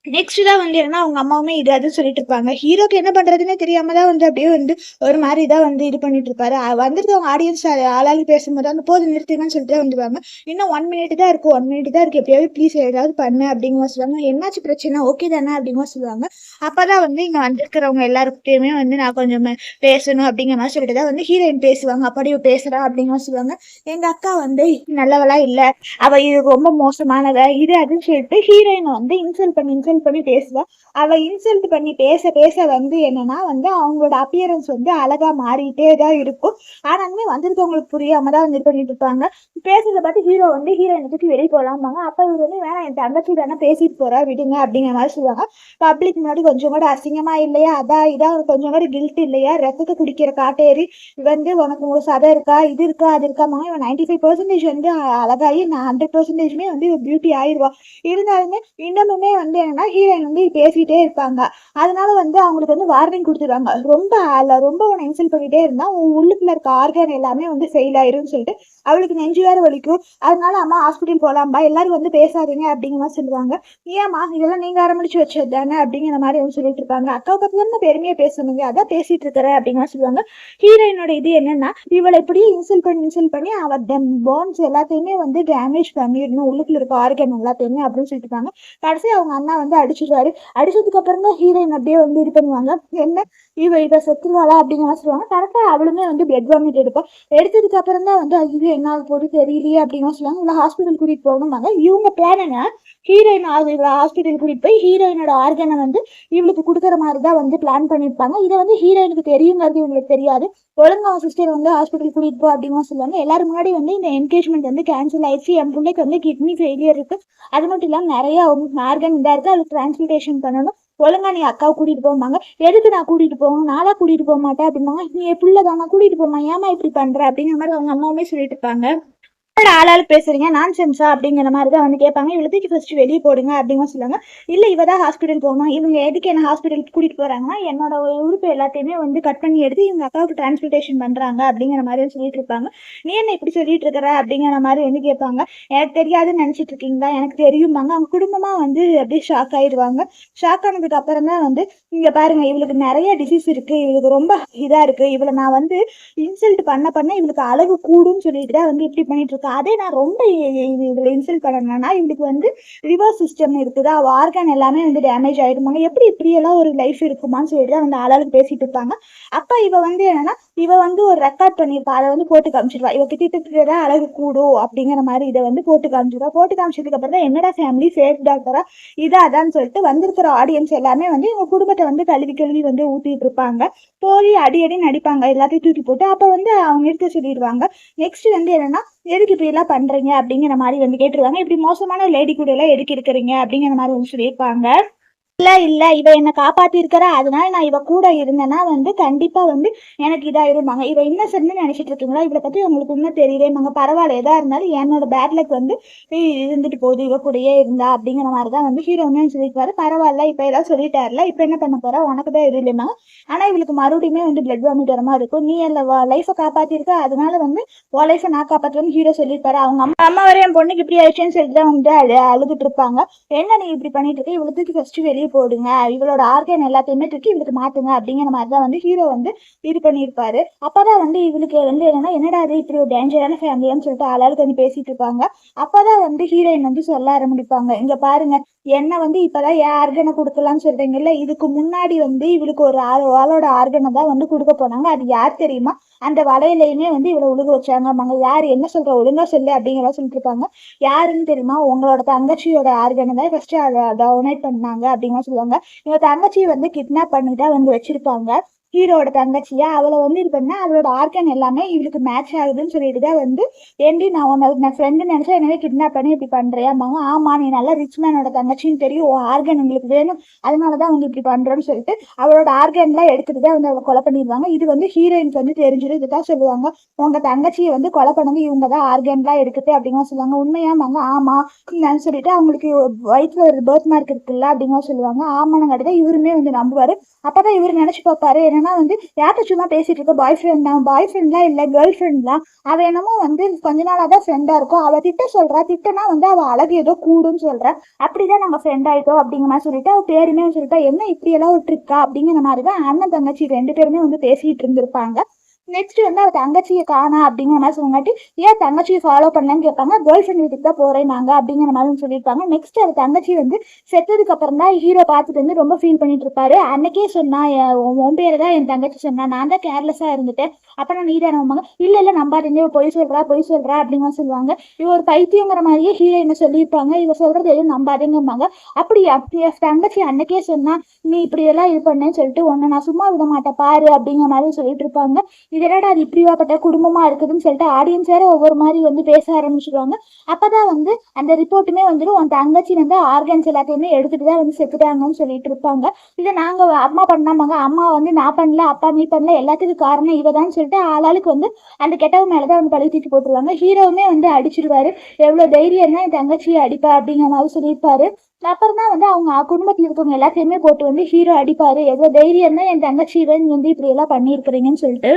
நெக்ஸ்ட் தான் வந்து என்னன்னா அவங்க அம்மாவுமே இது அதுன்னு சொல்லிட்டு இருப்பாங்க. ஹீரோக்கு என்ன பண்றதுன்னே தெரியாம தான் வந்து அப்படியே வந்து ஒரு மாதிரி தான் வந்து இது பண்ணிட்டு இருப்பாரு. வந்துருக்கவங்க ஆடியன்ஸ் ஆளாளு பேசும்போது அந்த போது நிறுத்துங்கன்னு சொல்லிட்டு வந்துருவாங்க. இன்னும் 1 மினிட் தான் இருக்கு, 1 மினிட் தான் இருக்கு, எப்படியாவது ப்ளீஸ் ஏதாவது பண்ணு அப்படிங்கிற சொல்லுவாங்க. என்னாச்சு பிரச்சனை, ஓகே தானே அப்படிங்கிற சொல்லுவாங்க. அப்பதான் வந்து இங்க வந்திருக்கிறவங்க எல்லாருக்கிட்டையுமே வந்து நான் கொஞ்சம் பேசணும் அப்படிங்கிற மாதிரி சொல்லிட்டு தான் வந்து ஹீரோயின் பேசுவாங்க. அப்படி பேசுறா அப்படிங்கிற சொல்லுவாங்க. எங்க அக்கா வந்து நல்லவளா இல்ல, அவ இது ரொம்ப மோசமானவ இது அதுன்னு சொல்லிட்டு ஹீரோயினை வந்து இன்சல்ட் பண்ணி பேசுவா. அவ இன்சல்ட் பண்ணி பேச பேச வந்து என்னன்னா வந்து அவங்களோட அப்பியரன்ஸ் வந்து அழகா மாறிட்டே தான் இருக்கும். ஆனாலுமே வந்திருக்கவங்களுக்கு புரியாம தான் வந்து இது பண்ணிட்டு இருப்பாங்க. பேசுறத பார்த்து ஹீரோ வந்து ஹீரோயினை தூக்கி வெளியே போலாம்பாங்க. அப்ப இவர் வந்து வேணாம், என் தங்கச்சி தானே பேசிட்டு போறா விடுங்க அப்படிங்கிற மாதிரி சொல்லுவாங்க. பப்ளிக் முன்னாடி கொஞ்சம் கூட அசிங்கமா இல்லையா, இதான் கொஞ்சம் கூட கில்ட் இல்லையா, ரத்தத்தை குடிக்கிற காட்டேரி வந்து உனக்கு ஒரு சதை இருக்கா, இது இருக்கா அது இருக்காமா, இவன் 95% வந்து அழகாயி நான் 100%மே வந்து பியூட்டி ஆயிடுவா. இருந்தாலுமே இன்னமுமே வந்து என்னன்னா ஹீரோயின் வந்து பேசிட்டே இருப்பாங்க. அதனால வந்து அவங்களுக்கு வந்து வார்னிங் கொடுத்துருவாங்க. ரொம்ப உன்னை இன்சல்ட் பண்ணிட்டே இருந்தா உன் உள்ளுக்குள்ள இருக்க ஆர்கன் எல்லாமே வந்து ஃபெயில் ஆயிரும்னு சொல்லிட்டு அவளுக்கு நெஞ்சு வேற வலிக்கும். அதனால அம்மா ஹாஸ்பிட்டல் போலாம்பா, எல்லாரும் வந்து பேசாதீங்க அப்படிங்கிற மாதிரி சொல்லுவாங்க. ஏமா இதெல்லாம் நீங்க ஆரம்பிச்சு வச்சது தானே அப்படிங்கிற மாதிரி வந்து சொல்லிட்டு இருப்பாங்க. அக்காவை பத்தி தான் பெருமையா பேசணுங்க, அதான் பேசிட்டு இருக்கிற அப்படிங்கிற சொல்லுவாங்க. ஹீரோயினோட இது என்னன்னா இவளை இப்படியே இன்சல்ட் பண்ணி அவ போன்ஸ் எல்லாத்தையுமே வந்து டேமேஜ் பண்ணிடணும், உள்ளுக்குள்ள இருக்க ஆர்கன் எல்லாத்தையுமே அப்படின்னு சொல்லிட்டு இருப்பாங்க. கடைசி அவங்க அண்ணா வந்து அடிச்சிருவாரு. அடிச்சதுக்கு அப்புறம் தான் ஹீரோயின் அப்படியே வந்து இது பண்ணுவாங்க. என்ன இவ செத்துருவாளா அப்படிங்கிற சொல்லுவாங்க. கரெக்டா அவளுமே வந்து பிளட் வாமிட் எடுப்பா. எடுத்ததுக்கு அப்புறம் தான் வந்து இது என்ன ஆக போது தெரியலையே அப்படின்னு சொல்லுவாங்க. இவளை ஹாஸ்பிட்டல் கூட்டிட்டு போகணும்பாங்க. இவங்க பிளான் என்ன, ஹீரோயின் இவளை ஹாஸ்பிட்டல் கூட்டிட்டு போய் ஹீரோயினோட ஆர்கனை வந்து இவளுக்கு கொடுக்குற மாதிரி தான் வந்து பிளான் பண்ணிருப்பாங்க. இதை வந்து ஹீரோயினுக்கு தெரியுங்கிறது இவங்களுக்கு தெரியாது. ஒழுங்கா சிஸ்டர் வந்து ஹாஸ்பிட்டல் கூட்டிட்டு போ அப்படின்னு சொல்லுவாங்க. எல்லாரும் முன்னாடி வந்து இந்த என்கேஜ்மெண்ட் வந்து கேன்சல் ஆயிடுச்சு, என் பிள்ளைக்கு வந்து கிட்னி ஃபெயிலியர் இருக்கு, அது மட்டும் இல்லாம நிறைய ஆர்கன் இதா இருக்கு, அதுக்கு டிரான்ஸ்பிளேஷன் பண்ணணும், ஒழுங்கா நீ அக்காவை கூட்டிட்டு போவாங்க. எதுக்கு நான் கூட்டிட்டு போகணும், நாளா கூட்டிட்டு போக மாட்டேன் அப்படின்னாங்க. நீ என் பிள்ளை தானே கூட்டிட்டு போமா, ஏமா இப்படி பண்ற அப்படிங்கிற மாதிரி அவங்க அம்மாவுமே சொல்லிட்டு இருப்பாங்க. ஆளாளு பேசுறீங்க நான்சென்ஸா அப்படிங்கிற மாதிரி தான் வந்து கேட்பாங்க. இவளுக்கு ஃபர்ஸ்ட் வெளியே போடுங்க அப்படிங்கிற சொல்லுவாங்க. இல்ல இவ தான் ஹாஸ்பிட்டல் போகணும், இவங்க எதுக்கு என்ன ஹாஸ்பிட்டலுக்கு கூட்டிட்டு போறாங்கன்னா என்னோட உறுப்பு எல்லாத்தையுமே வந்து கட் பண்ணி எடுத்து இவங்க அக்காவுக்கு டிரான்ஸ்பிளேஷன் பண்றாங்க அப்படிங்கிற மாதிரி சொல்லிட்டு இருப்பாங்க. நீ என்ன இப்படி சொல்லிட்டு இருக்கிற அப்படிங்கிற மாதிரி வந்து கேட்பாங்க. எனக்கு தெரியாதுன்னு நினைச்சிட்டு இருக்கீங்களா, எனக்கு தெரியும்பாங்க. அவங்க குடும்பமா வந்து அப்படியே ஷாக் ஆயிடுவாங்க. ஷாக் ஆனதுக்கு அப்புறம் தான் வந்து இங்க பாருங்க இவளுக்கு நிறைய டிசீஸ் இருக்கு, இவளுக்கு ரொம்ப இதா இருக்கு, இவளை நான் வந்து இன்சல்ட் பண்ண இவளுக்கு அழகு கூடுன்னு சொல்லிட்டு தான் வந்து இப்படி பண்ணிட்டு இருக்கா. அதே நான் ரொம்ப இவளை இன்சல்ட் பண்ணனா இவளுக்கு வந்து ரிவர்ஸ் சிஸ்டம் இருக்குதா, ஆர்கன் எல்லாமே வந்து டேமேஜ் ஆயிடுவாங்க, எப்படி இப்படியெல்லாம் ஒரு லைஃப் இருக்குமான்னு சொல்லிட்டு தான் வந்து ஆளாளுக்கு பேசிட்டு இருப்பாங்க. அப்ப இவ வந்து என்னன்னா இவ வந்து ஒரு ரெக்கார்ட் பண்ணியிருப்பா, அதை வந்து போட்டு காமிச்சிருவா. இவ கிட்ட அழகு கூடும் அப்படிங்கிற மாதிரி இதை வந்து போட்டு காமிச்சிருவா. போட்டு காமிச்சதுக்கு அப்புறம் தான் என்னடா ஃபேமிலி சேஃப் டாக்டரா அதான்னு சொல்லிட்டு வந்திருக்கிற ஆடியன்ஸ் எல்லாமே வந்து இவங்க குடும்பத்தை வந்து கழுவி வந்து ஊத்திட்டு இருப்பாங்க. போய் அடி நடிப்பாங்க எல்லாத்தையும் தூக்கி போட்டு. அப்ப வந்து அவங்க நிறுத்த சொல்லிடுவாங்க. நெக்ஸ்ட் வந்து என்னன்னா எதுக்கு இப்படி எல்லாம் பண்றீங்க அப்படிங்கிற மாதிரி வந்து கேட்டுருவாங்க. இப்படி மோசமான லேடி கூட எல்லாம் எதுக்கு இருக்கிறீங்க அப்படிங்கிற மாதிரி வந்து சொல்லியிருப்பாங்க. இல்ல இவ என்ன காப்பாத்தி இருக்கிறா, அதனால நான் இவ கூட இருந்தேன்னா வந்து கண்டிப்பா வந்து எனக்கு இதாயிருமாங்க. இவ இன்னசென்ட்னு நினைச்சிட்டு இருக்கீங்களா, இவளை பத்தி உங்களுக்கு இன்னும் தெரியலேமாங்க. பரவாயில்ல, எதா இருந்தாலும் என்னோட பேட்லக் வந்து இருந்துட்டு போகுது, இவ கூடயே இருந்தா அப்படிங்கிற மாதிரிதான் வந்து ஹீரோன்னு சொல்லியிருப்பாரு. பரவாயில்ல, இப்ப ஏதாவது சொல்லிட்டாருல, இப்ப என்ன பண்ண போறா, உனக்கு தான் இது இல்லைமா. ஆனா இவளுக்கு மறுபடியுமே வந்து பிளட் வாமிட் வர மாதிரி இருக்கும். நீ அல்ல லைஃபை காப்பாத்திருக்க, அதனால வந்து உன் லைஃபை நான் காப்பாற்றுவேன்னு ஹீரோ சொல்லியிருப்பாரு. அவங்க அம்மா வரையும் என் பொண்ணுக்கு இப்படி ஆயிடுச்சுன்னு சொல்லிட்டு தான் வந்து அழுதுட்டு இருப்பாங்க. என்ன நீ இப்படி பண்ணிட்டு இருக்க, இவளை தூக்கி ஃபர்ஸ்ட் வெளியே போடுங்க, இவளோட ஆர்கன் எல்லாத்தையுமே தூக்கி இவளுக்கு மாத்துங்க அப்படிங்கிற மாதிரிதான் வந்து ஹீரோ வந்து இது பண்ணியிருப்பாரு. அப்பதான் வந்து இவளுக்கு வந்து என்னடா அது இப்படி ஒரு டேஞ்சரான ஃபேமிலியான்னு சொல்லிட்டு ஆளாளுக்கு வந்து பேசிட்டு இருப்பாங்க. அப்பதான் வந்து ஹீரோயின் வந்து சொல்ல ஆரம்பிப்பாங்க. இங்க பாருங்க, என்ன வந்து இப்பதான் என் ஆர்கனை கொடுக்கலாம்னு சொல்றீங்கல்ல, இதுக்கு முன்னாடி வந்து இவளுக்கு ஒரு ஆளோட ஆர்கனை தான் வந்து கொடுக்க போனாங்க. அது யார் தெரியுமா, அந்த வலையிலையுமே வந்து இவ்வளவு உழுக வச்சாங்க. யாரு, என்ன சொல்ற, ஒழுங்கா சொல்லு அப்படிங்கிற சொல்லிட்டு இருப்பாங்க. யாருன்னு தெரியுமா, உங்களோட தங்கச்சியோட ஆர்கனை தான் ஃபர்ஸ்ட் அதை டொனேட் பண்ணாங்க அப்படிங்கிற சொல்லுவாங்க. இவங்க தங்கச்சியை வந்து கிட்னாப் பண்ணிதான் வந்து வச்சிருப்பாங்க. ஹீரோட தங்கச்சியா அவளை வந்து இது பண்ணா அவளோட ஆர்கன் எல்லாமே இவளுக்கு மேட்ச் ஆகுதுன்னு சொல்லிட்டு தான் வந்து ஏண்டி நான் ஃப்ரெண்டு நினைச்சா எனவே கிட்னாப் பண்ணி இப்படி பண்றியாம்பாங்க. ஆமா நீ நல்லா ரிச் மேனோட தங்கச்சின்னு தெரியும், ஆர்கன் உங்களுக்கு வேணும், அதனாலதான் வந்து இப்படி பண்றோன்னு சொல்லிட்டு அவளோட ஆர்கன்லாம் எடுத்துட்டு தான் வந்து அவளை கொலை பண்ணிடுவாங்க. இது வந்து ஹீரோயினுக்கு வந்து தெரிஞ்சிடும். இதுதான் சொல்லுவாங்க, உங்க தங்கச்சியை வந்து கொலை பண்ணது இவங்க தான் ஆர்கன்லாம் எடுக்குது அப்படிங்க சொல்லுவாங்க. உண்மையாமாங்க. ஆமா சொல்லிட்டு அவங்களுக்கு வயிற்றுல ஒரு பர்த் மார்க் இருக்குல்ல அப்படிங்க சொல்லுவாங்க. ஆமானங்காட்டி இவருமே வந்து நம்புவாரு. அப்பதான் இவர் நினைச்சு பார்ப்பாரு, என்னன்னா வந்து யார்கிட்ட சும்மா பேசிட்டு இருக்க, பாய் ஃப்ரெண்ட் தான், பாய் ஃப்ரெண்ட்லாம் இல்ல கேர்ள் ஃப்ரெண்ட் தான், அவ என்னமோ வந்து கொஞ்ச நாளா தான் ஃப்ரெண்டா இருக்கும், அவ திட்ட சொல்றா, திட்டனா வந்து அவ அழகு ஏதோ கூடுன்னு சொல்ற, அப்படிதான் நாங்க ஃப்ரெண்ட் ஆயிட்டோம் அப்படிங்கிற மாதிரி சொல்லிட்டு அவ பேருமே சொல்லிட்டா. என்ன இப்படி எல்லாம் ஒரு ட்ரிக்கா அப்படிங்கிற மாதிரிதான் அண்ணன் தங்கச்சி 2 பேருமே வந்து பேசிட்டு இருந்திருப்பாங்க. நெக்ஸ்ட் வந்து அவ தங்கச்சியை காணா அப்படிங்கிற மாதிரி சொன்னாட்டி, ஏன் தங்கச்சியை ஃபாலோ பண்ணலன்னு கேட்பாங்க. கேர்ள் ஃப்ரெண்ட் வீட்டுக்கு தான் போறேன் நாங்க அப்படிங்கிற மாதிரி சொல்லியிருப்பாங்க. நெக்ஸ்ட் அவ தங்கச்சி வந்து செத்ததுக்கு அப்புறம் தான் ஹீரோ பார்த்துட்டு வந்து ரொம்ப ஃபீல் பண்ணிட்டு இருப்பாரு. அன்னைக்கே சொன்னா, உன் பேரை தான் என் தங்கச்சி சொன்னா, நான் தான் கேர்லெஸ்ஸா இருந்துட்டேன், அப்புறம் நீ தானே உமாங்க. இல்ல நம்பாதீங்க, பொய் சொல்றா அப்படிங்க சொல்லுவாங்க. இவ ஒரு பைத்தியங்கிற மாதிரியே ஹீரோயினை சொல்லியிருப்பாங்க. இவ சொல்றது எதுவும் நம்பாதீங்கம்பாங்க. அப்படியா தங்கச்சி அன்னைக்கே சொன்னா, நீ இப்படி எல்லாம் இது பண்ணேன்னு சொல்லிட்டு உன்னை நான் சும்மா விட மாட்டேன் பாரு அப்படிங்கிற மாதிரி சொல்லிட்டு இருப்பாங்க. இதனடா அது இப்படியாப்பட்ட குடும்பமா இருக்குதுன்னு சொல்லிட்டு ஆடியன்ஸ் வேற ஒவ்வொரு மாதிரி வந்து பேச ஆரம்பிச்சிருவாங்க. அப்பதான் வந்து அந்த ரிப்போர்ட்டுமே வந்துடும், உன் தங்கச்சி வந்து ஆர்கன்ஸ் எல்லாத்தையுமே எடுத்துட்டு தான் வந்து செத்துட்டாங்கன்னு சொல்லிட்டு இருப்பாங்க. இதை நாங்க அம்மா பண்ணாமாங்க, அம்மா வந்து நான் பண்ணல, அப்பா நீ பண்ணல, எல்லாத்துக்கும் காரணம் இவதான் சொல்லிட்டு ஆளாளுக்கு வந்து அந்த கெட்டவ மேலதான் வந்து பழி தூக்கி போட்டுருவாங்க. ஹீரோவுமே வந்து அடிச்சிருவாரு. எவ்வளவு தைரியம் தான் என் தங்கச்சியை அடிப்பா அப்படிங்கிற மாதிரி சொல்லியிருப்பாரு. அப்புறம் தான் வந்து அவங்க குடும்பத்தில் இருக்கவங்க எல்லாத்தையுமே போட்டு வந்து ஹீரோ அடிப்பாரு. எவ்வளவு தைரியம் தான் என் தங்கச்சி வந்து இப்படி எல்லாம் பண்ணியிருக்கிறீங்கன்னு சொல்லிட்டு.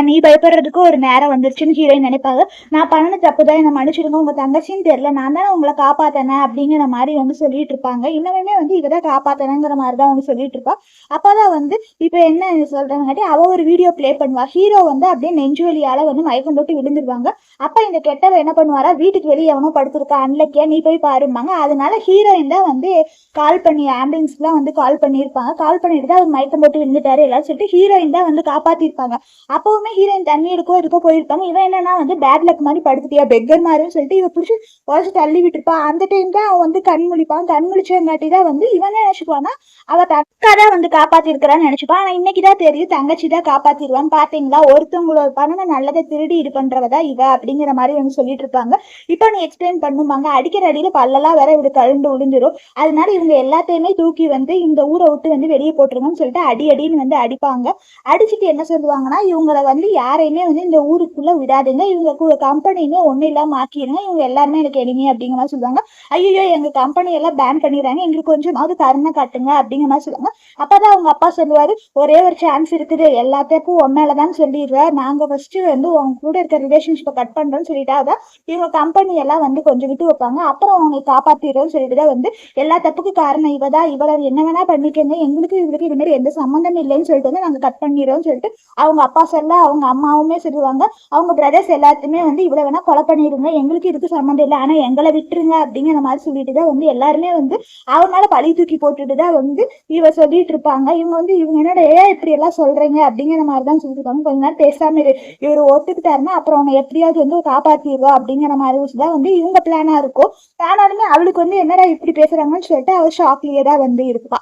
நீ பயப்படுறதுக்கு ஒரு நேரம் வந்துருச்சுன்னு ஹீரோயின் நினைப்பாங்க. நான் பண்ண தப்புதான், என்ன மன்னிச்சிடுங்க, உங்க தங்கச்சின்னு தெரியல, நான் தான் உங்களை காப்பாத்தனேன் அப்படிங்கிற மாதிரி வந்து சொல்லிட்டு இருப்பாங்க. இன்னுமே வந்து இவதான் காப்பாத்தனங்கிற மாதிரி தான் வந்து சொல்லிட்டு இருப்பா. அப்பதான் வந்து இப்ப என்ன சொல்றாங்காட்டி அவ ஒரு வீடியோ பிளே பண்ணுவா. ஹீரோ வந்து அப்படியே நெஞ்சு வலியால வந்து மயக்கம் போட்டு விழுந்துருவாங்க. அப்ப இந்த கெட்டவ என்ன பண்ணுவாரா, வீட்டுக்கு வெளியே எவனோ படுத்திருக்கா, அன்லக்கியா நீ போய் பாருப்பாங்க. அதனால ஹீரோயின் தான் வந்து கால் பண்ணி ஆம்புலன்ஸ்க்குலாம் வந்து கால் பண்ணியிருப்பாங்க. கால் பண்ணிட்டு தான் அவர் மயக்கம் போட்டு விழுந்துட்டாரு எல்லாம் சொல்லிட்டு ஹீரோயின் தான் வந்து காப்பாத்திருப்பாங்க. அப்பவுமே ஹீரோயின் தண்ணி எடுக்கோ போயிருப்பாங்க. இவன் என்னன்னா வந்து பேட் லக் மாதிரி படுத்துட்டியா பெக்கர் மாதிரின்னு சொல்லிட்டு இவ பிடிச்சி உடச்சு தள்ளி விட்டுருப்பா. அந்த டைம் தான் அவன் வந்து கண் முழிப்பான். கண் முழிச்சங்காட்டி தான் வந்து இவனே நினைச்சுப்பானா அவ தக்கா தான் வந்து காப்பாத்திருக்கிறான்னு நினைச்சுப்பான். ஆனா இன்னைக்குதான் தெரியும் தங்கச்சி தான் காப்பாத்திடுவான்னு. பாத்தீங்களா, ஒருத்தவங்களோட பணம் நல்லதை திருடி இது பண்றவதா இவ அப்படிங்கிற மாதிரி வந்து சொல்லிட்டு இருப்பாங்க. இப்போ நீ எக்ஸ்பிளைன் பண்ணுவாங்க. அடிக்கிற அடியில பல்லெல்லாம் வேற இவரு கழுண்டு விழுந்துரும். அதனால இவங்க எல்லாத்தையுமே தூக்கி வந்து இந்த ஊரை விட்டு வந்து வெளியே போட்டுருங்கன்னு சொல்லிட்டு அடின்னு வந்து அடிப்பாங்க. அடிச்சுட்டு என்ன சொல்லுவாங்கன்னா, இவங்களை வந்து யாரையுமே வந்து இந்த ஊருக்குள்ள விடாதுங்க, இவங்க கம்பெனியுமே ஒண்ணு இல்லாம ஆக்கிடுங்க, இவங்க எல்லாருமே எனக்கு எளிமையா அப்படிங்கிற மாதிரி சொல்லுவாங்க. ஐயோ எங்க கம்பெனி எல்லாம் பேன் பண்ணிடுறாங்க, எங்களுக்கு கொஞ்சமாவது கருணை காட்டுங்க அப்படிங்கிற மாதிரி சொல்லுவாங்க. அப்பதான் அவங்க அப்பா சொல்லுவாரு, ஒரே ஒரு சான்ஸ் இருக்குது, எல்லாத்தையும் உன் மேலதான் சொல்லிடுற, நாங்க ஃபர்ஸ்ட் வந்து உங்க கூட இருக்க ரிலேஷன்ஷிப்பை கட் பண்றோம்னு சொல்லிட்டா தான் இவங்க கம்பெனி எல்லாம் வந்து கொஞ்சம் விட்டு வைப்பாங்க. அப்புறம் அவங்க காப்பாத்திடுறோம்னு சொல்லிட்டு தான் வந்து எல்லா தப்புக்கு காரணம் இவதான், இவளை என்ன வேணா பண்ணிக்கங்க, எங்களுக்கு இவருக்கு இது மாதிரி எந்த சம்மந்தம் இல்லைன்னு சொல்லிட்டு வந்து நாங்க கட் பண்ணிடுறோம்னு சொல்லிட்டு அவங்க அப்பா சொல்ல அவங்க அம்மாவுமே சொல்லுவாங்க. அவங்க பிரதர்ஸ் எல்லாத்தையுமே வந்து இவ்வளவு வேணா கொலை பண்ணிடுங்க, எங்களுக்கு இதுக்கு சம்மந்தம் இல்லை, ஆனா எங்களை விட்டுருங்க அப்படிங்கிற மாதிரி சொல்லிட்டு தான் வந்து எல்லாருமே வந்து அவங்க மேல பழி தூக்கி போட்டுட்டு தான் வந்து இவ சொல்லிட்டு இருப்பாங்க. இவங்க வந்து இவங்க என்னோட ஏன் இப்படி எல்லாம் சொல்றீங்க அப்படிங்கிற மாதிரி தான் சொல்லிட்டு இருப்பாங்க. கொஞ்ச நேரம் பேசாம இவர் ஒத்துக்கிட்டாருன்னா அப்புறம் அவங்க எப்படியாவது வந்து காப்பாத்திடுவா அப்படிங்கிற மாதிரி தான் வந்து இவங்க பிளானா இருக்கும். ஆனாலுமே அவளுக்கு வந்து என்னடா இப்படி பேசுறாங்கன்னு சொல்லிட்டு அவள் ஷாக்லயே தான் வந்து இருப்பா.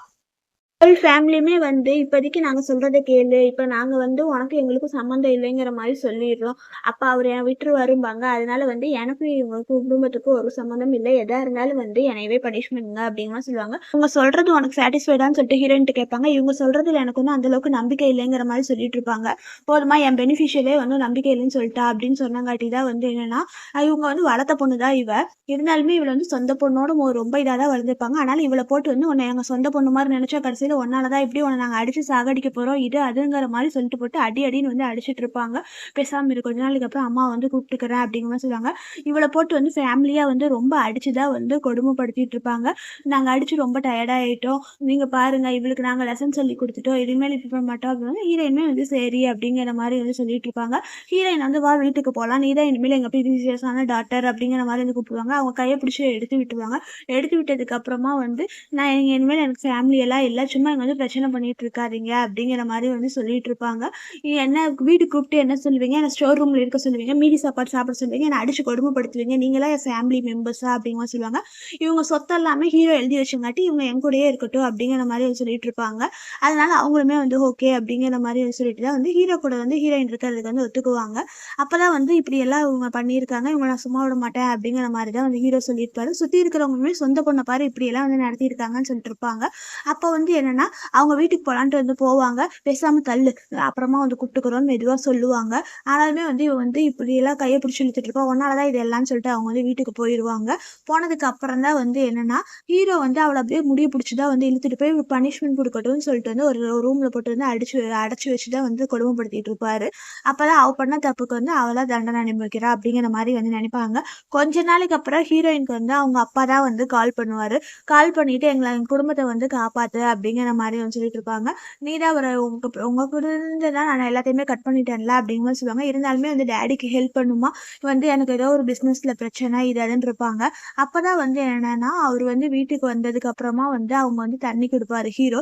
ஃபேமிலியுமே வந்து இப்போதைக்கு நாங்கள் சொல்கிறத கேளு, இப்போ நாங்கள் வந்து உனக்கு எங்களுக்கும் சம்மந்தம் இல்லைங்கிற மாதிரி சொல்லிடுறோம், அப்போ அவர் என்னை விட்டுரு வரும்பாங்க. அதனால வந்து எனக்கும் இவங்களுக்கு குடும்பத்துக்கும் ஒரு சம்மந்தம் இல்லை, எதாக இருந்தாலும் வந்து என்னையவே பனிஷ் பண்ணுங்க அப்படிங்கிற சொல்லுவாங்க. அவங்க சொல்கிறது உனக்கு சாட்டிஸ்ஃபைடான்னு சொல்லிட்டு ஹீரோயின்ட்டு கேட்பாங்க. இவங்க சொல்கிறதுல எனக்கு வந்து அந்தளவுக்கு நம்பிக்கை இல்லைங்கிற மாதிரி சொல்லிட்டு இருப்பாங்க. போதுமா, என் பெனிஃபிஷியலே வந்து நம்பிக்கை இல்லைன்னு சொல்லிட்டா அப்படின்னு சொன்னங்காட்டி தான் வந்து என்னன்னா, இவங்க வந்து வளர்த்த பொண்ணு தான் இவ, இருந்தாலுமே இவளை வந்து சொந்த பொண்ணோட ரொம்ப இதாக தான் வளர்ந்துருப்பாங்க. அதனால இவளை போட்டு வந்து உன்னை எங்கள் சொந்த பொண்ணு மாதிரி நினச்சா கடைசியில் ஒன்னாலதான் இப்படி உன்னை நாங்கள் அடிச்சு சாகடிக்க போறோம், இது அதுங்கிற மாதிரி சொல்லிட்டு போட்டு அடின்னு வந்து அடிச்சுட்டு இருப்பாங்க. பேசாம இரு, கொஞ்ச நாளைக்கு அப்புறம் அம்மா வந்து கூப்பிட்டுக்கிறேன் அப்படிங்கிற மாதிரி சொல்லுவாங்க. இவளை போட்டு வந்து ஃபேமிலியா வந்து ரொம்ப அடிச்சுதான் வந்து கொடுமைப்படுத்திட்டு இருப்பாங்க. நாங்க அடிச்சு ரொம்ப டயர்டாயிட்டோம், நீங்க பாருங்க இவளுக்கு நாங்க லெசன் சொல்லி கொடுத்துட்டோம், இனிமேல் இப்படி பண்ண மாட்டோம் அப்படின்னு ஹீரோயினுமே வந்து சரி அப்படிங்கிற மாதிரி வந்து சொல்லிட்டு இருப்பாங்க. ஹீரோயின் வந்து வா வீட்டுக்கு போகலாம், நீ தான் இனிமேல் எங்க ப்ரீசியஸான டாக்டர் அப்படிங்கிற மாதிரி வந்து கூப்பிடுவாங்க. அவங்க கையை பிடிச்சி எடுத்து விட்டுருவாங்க. எடுத்து விட்டதுக்கு அப்புறமா வந்து நான் இனிமேல் எனக்கு ஃபேமிலி எல்லாம் இல்லை, சும்மா இங்க வந்து பிரச்சனை பண்ணிட்டு இருக்காதீங்க அப்படிங்கிற மாதிரி வந்து சொல்லிட்டு இருப்பாங்க. என்ன வீட்டுக்கு கூப்பிட்டு என்ன சொல்லுவீங்க, என்ன ஸ்டோர் ரூம்ல இருக்க சொல்லுவீங்க, மீதி சாப்பாடு சாப்பிட சொல்லுவீங்க, என்ன அடிச்சு கொடுமைப்படுத்துவீங்க, நீங்களாம் என் ஃபேமிலி மெம்பர்ஸா அப்படிங்கிற மாதிரி சொல்லுவாங்க. இவங்க சொத்து எல்லாமே ஹீரோ எழுதி வச்சங்காட்டி இவங்க என் கூடயே இருக்கட்டும் அப்படிங்கிற மாதிரி சொல்லிட்டு இருப்பாங்க. அதனால அவங்களுமே வந்து ஓகே அப்படிங்கிற மாதிரி சொல்லிட்டு தான் வந்து ஹீரோ கூட வந்து ஹீரோயின் இருக்கிறதுக்கு வந்து ஒத்துக்குவாங்க. அப்பதான் வந்து இப்படி எல்லாம் இவங்க பண்ணியிருக்காங்க, இவங்க நான் சும்மா விட மாட்டேன் அப்படிங்கிற மாதிரி தான் வந்து ஹீரோ சொல்லியிருப்பாரு. சுத்தி இருக்கிறவங்களுமே சொந்த பொண்ணை பாரு இப்படி எல்லாம் வந்து நடத்தியிருக்காங்கன்னு சொல்லிட்டு இருப்பாங்க. அப்போ வந்து என்னன்னா அவங்க வீட்டுக்கு போலான்ட்டு வந்து போவாங்க. பேசாம தள்ளு, அப்புறமா வந்து கூப்பிட்டுக்கிறோம்னு மெதுவா சொல்லுவாங்க. ஆனாலுமே வந்து இவ வந்து இப்படி எல்லாம் கையை பிடிச்சி இழுத்துட்டு இருப்பா. உன்னாலதான் இது எல்லாம்னு சொல்லிட்டு அவங்க வந்து வீட்டுக்கு போயிடுவாங்க. போனதுக்கு அப்புறம் தான் வந்து என்னன்னா ஹீரோ வந்து அவளை அப்படியே முடிய பிடிச்சிதான் வந்து இழுத்துட்டு போய் பனிஷ்மெண்ட் கொடுக்கட்டும்னு சொல்லிட்டு வந்து ஒரு ரூம்ல போட்டு வந்து அடைச்சு வச்சுதான் வந்து கொடுமைப்படுத்திட்டு இருப்பாரு. அப்பதான் அவ பண்ண தப்புக்கு வந்து அவளா தண்டனை அனுபவிக்கிறா அப்படிங்கிற மாதிரி வந்து நினைப்பாங்க. கொஞ்ச நாளைக்கு அப்புறம் ஹீரோயினுக்கு வந்து அவங்க அப்பா தான் வந்து கால் பண்ணுவாரு. கால் பண்ணிட்டு எங்க குடும்பத்தை வந்து காப்பாத்து அப்படிங்கிற மாதிரி வந்து சொல்லிட்டு இருப்பாங்க. நீதான் உங்க புரிஞ்சுதான் நான் எல்லாத்தையுமே கட் பண்ணிட்டேன்ல அப்படிங்கிற மாதிரி சொல்லுவாங்க. இருந்தாலுமே வந்து டேடிக்கு ஹெல்ப் பண்ணுமா, வந்து எனக்கு ஏதோ ஒரு பிசினஸ்ல பிரச்சனை இதுன்னு இருப்பாங்க. அப்பதான் வந்து என்னன்னா அவர் வந்து வீட்டுக்கு வந்ததுக்கு அப்புறமா வந்து அவங்க வந்து தண்ணி கொடுப்பாரு ஹீரோ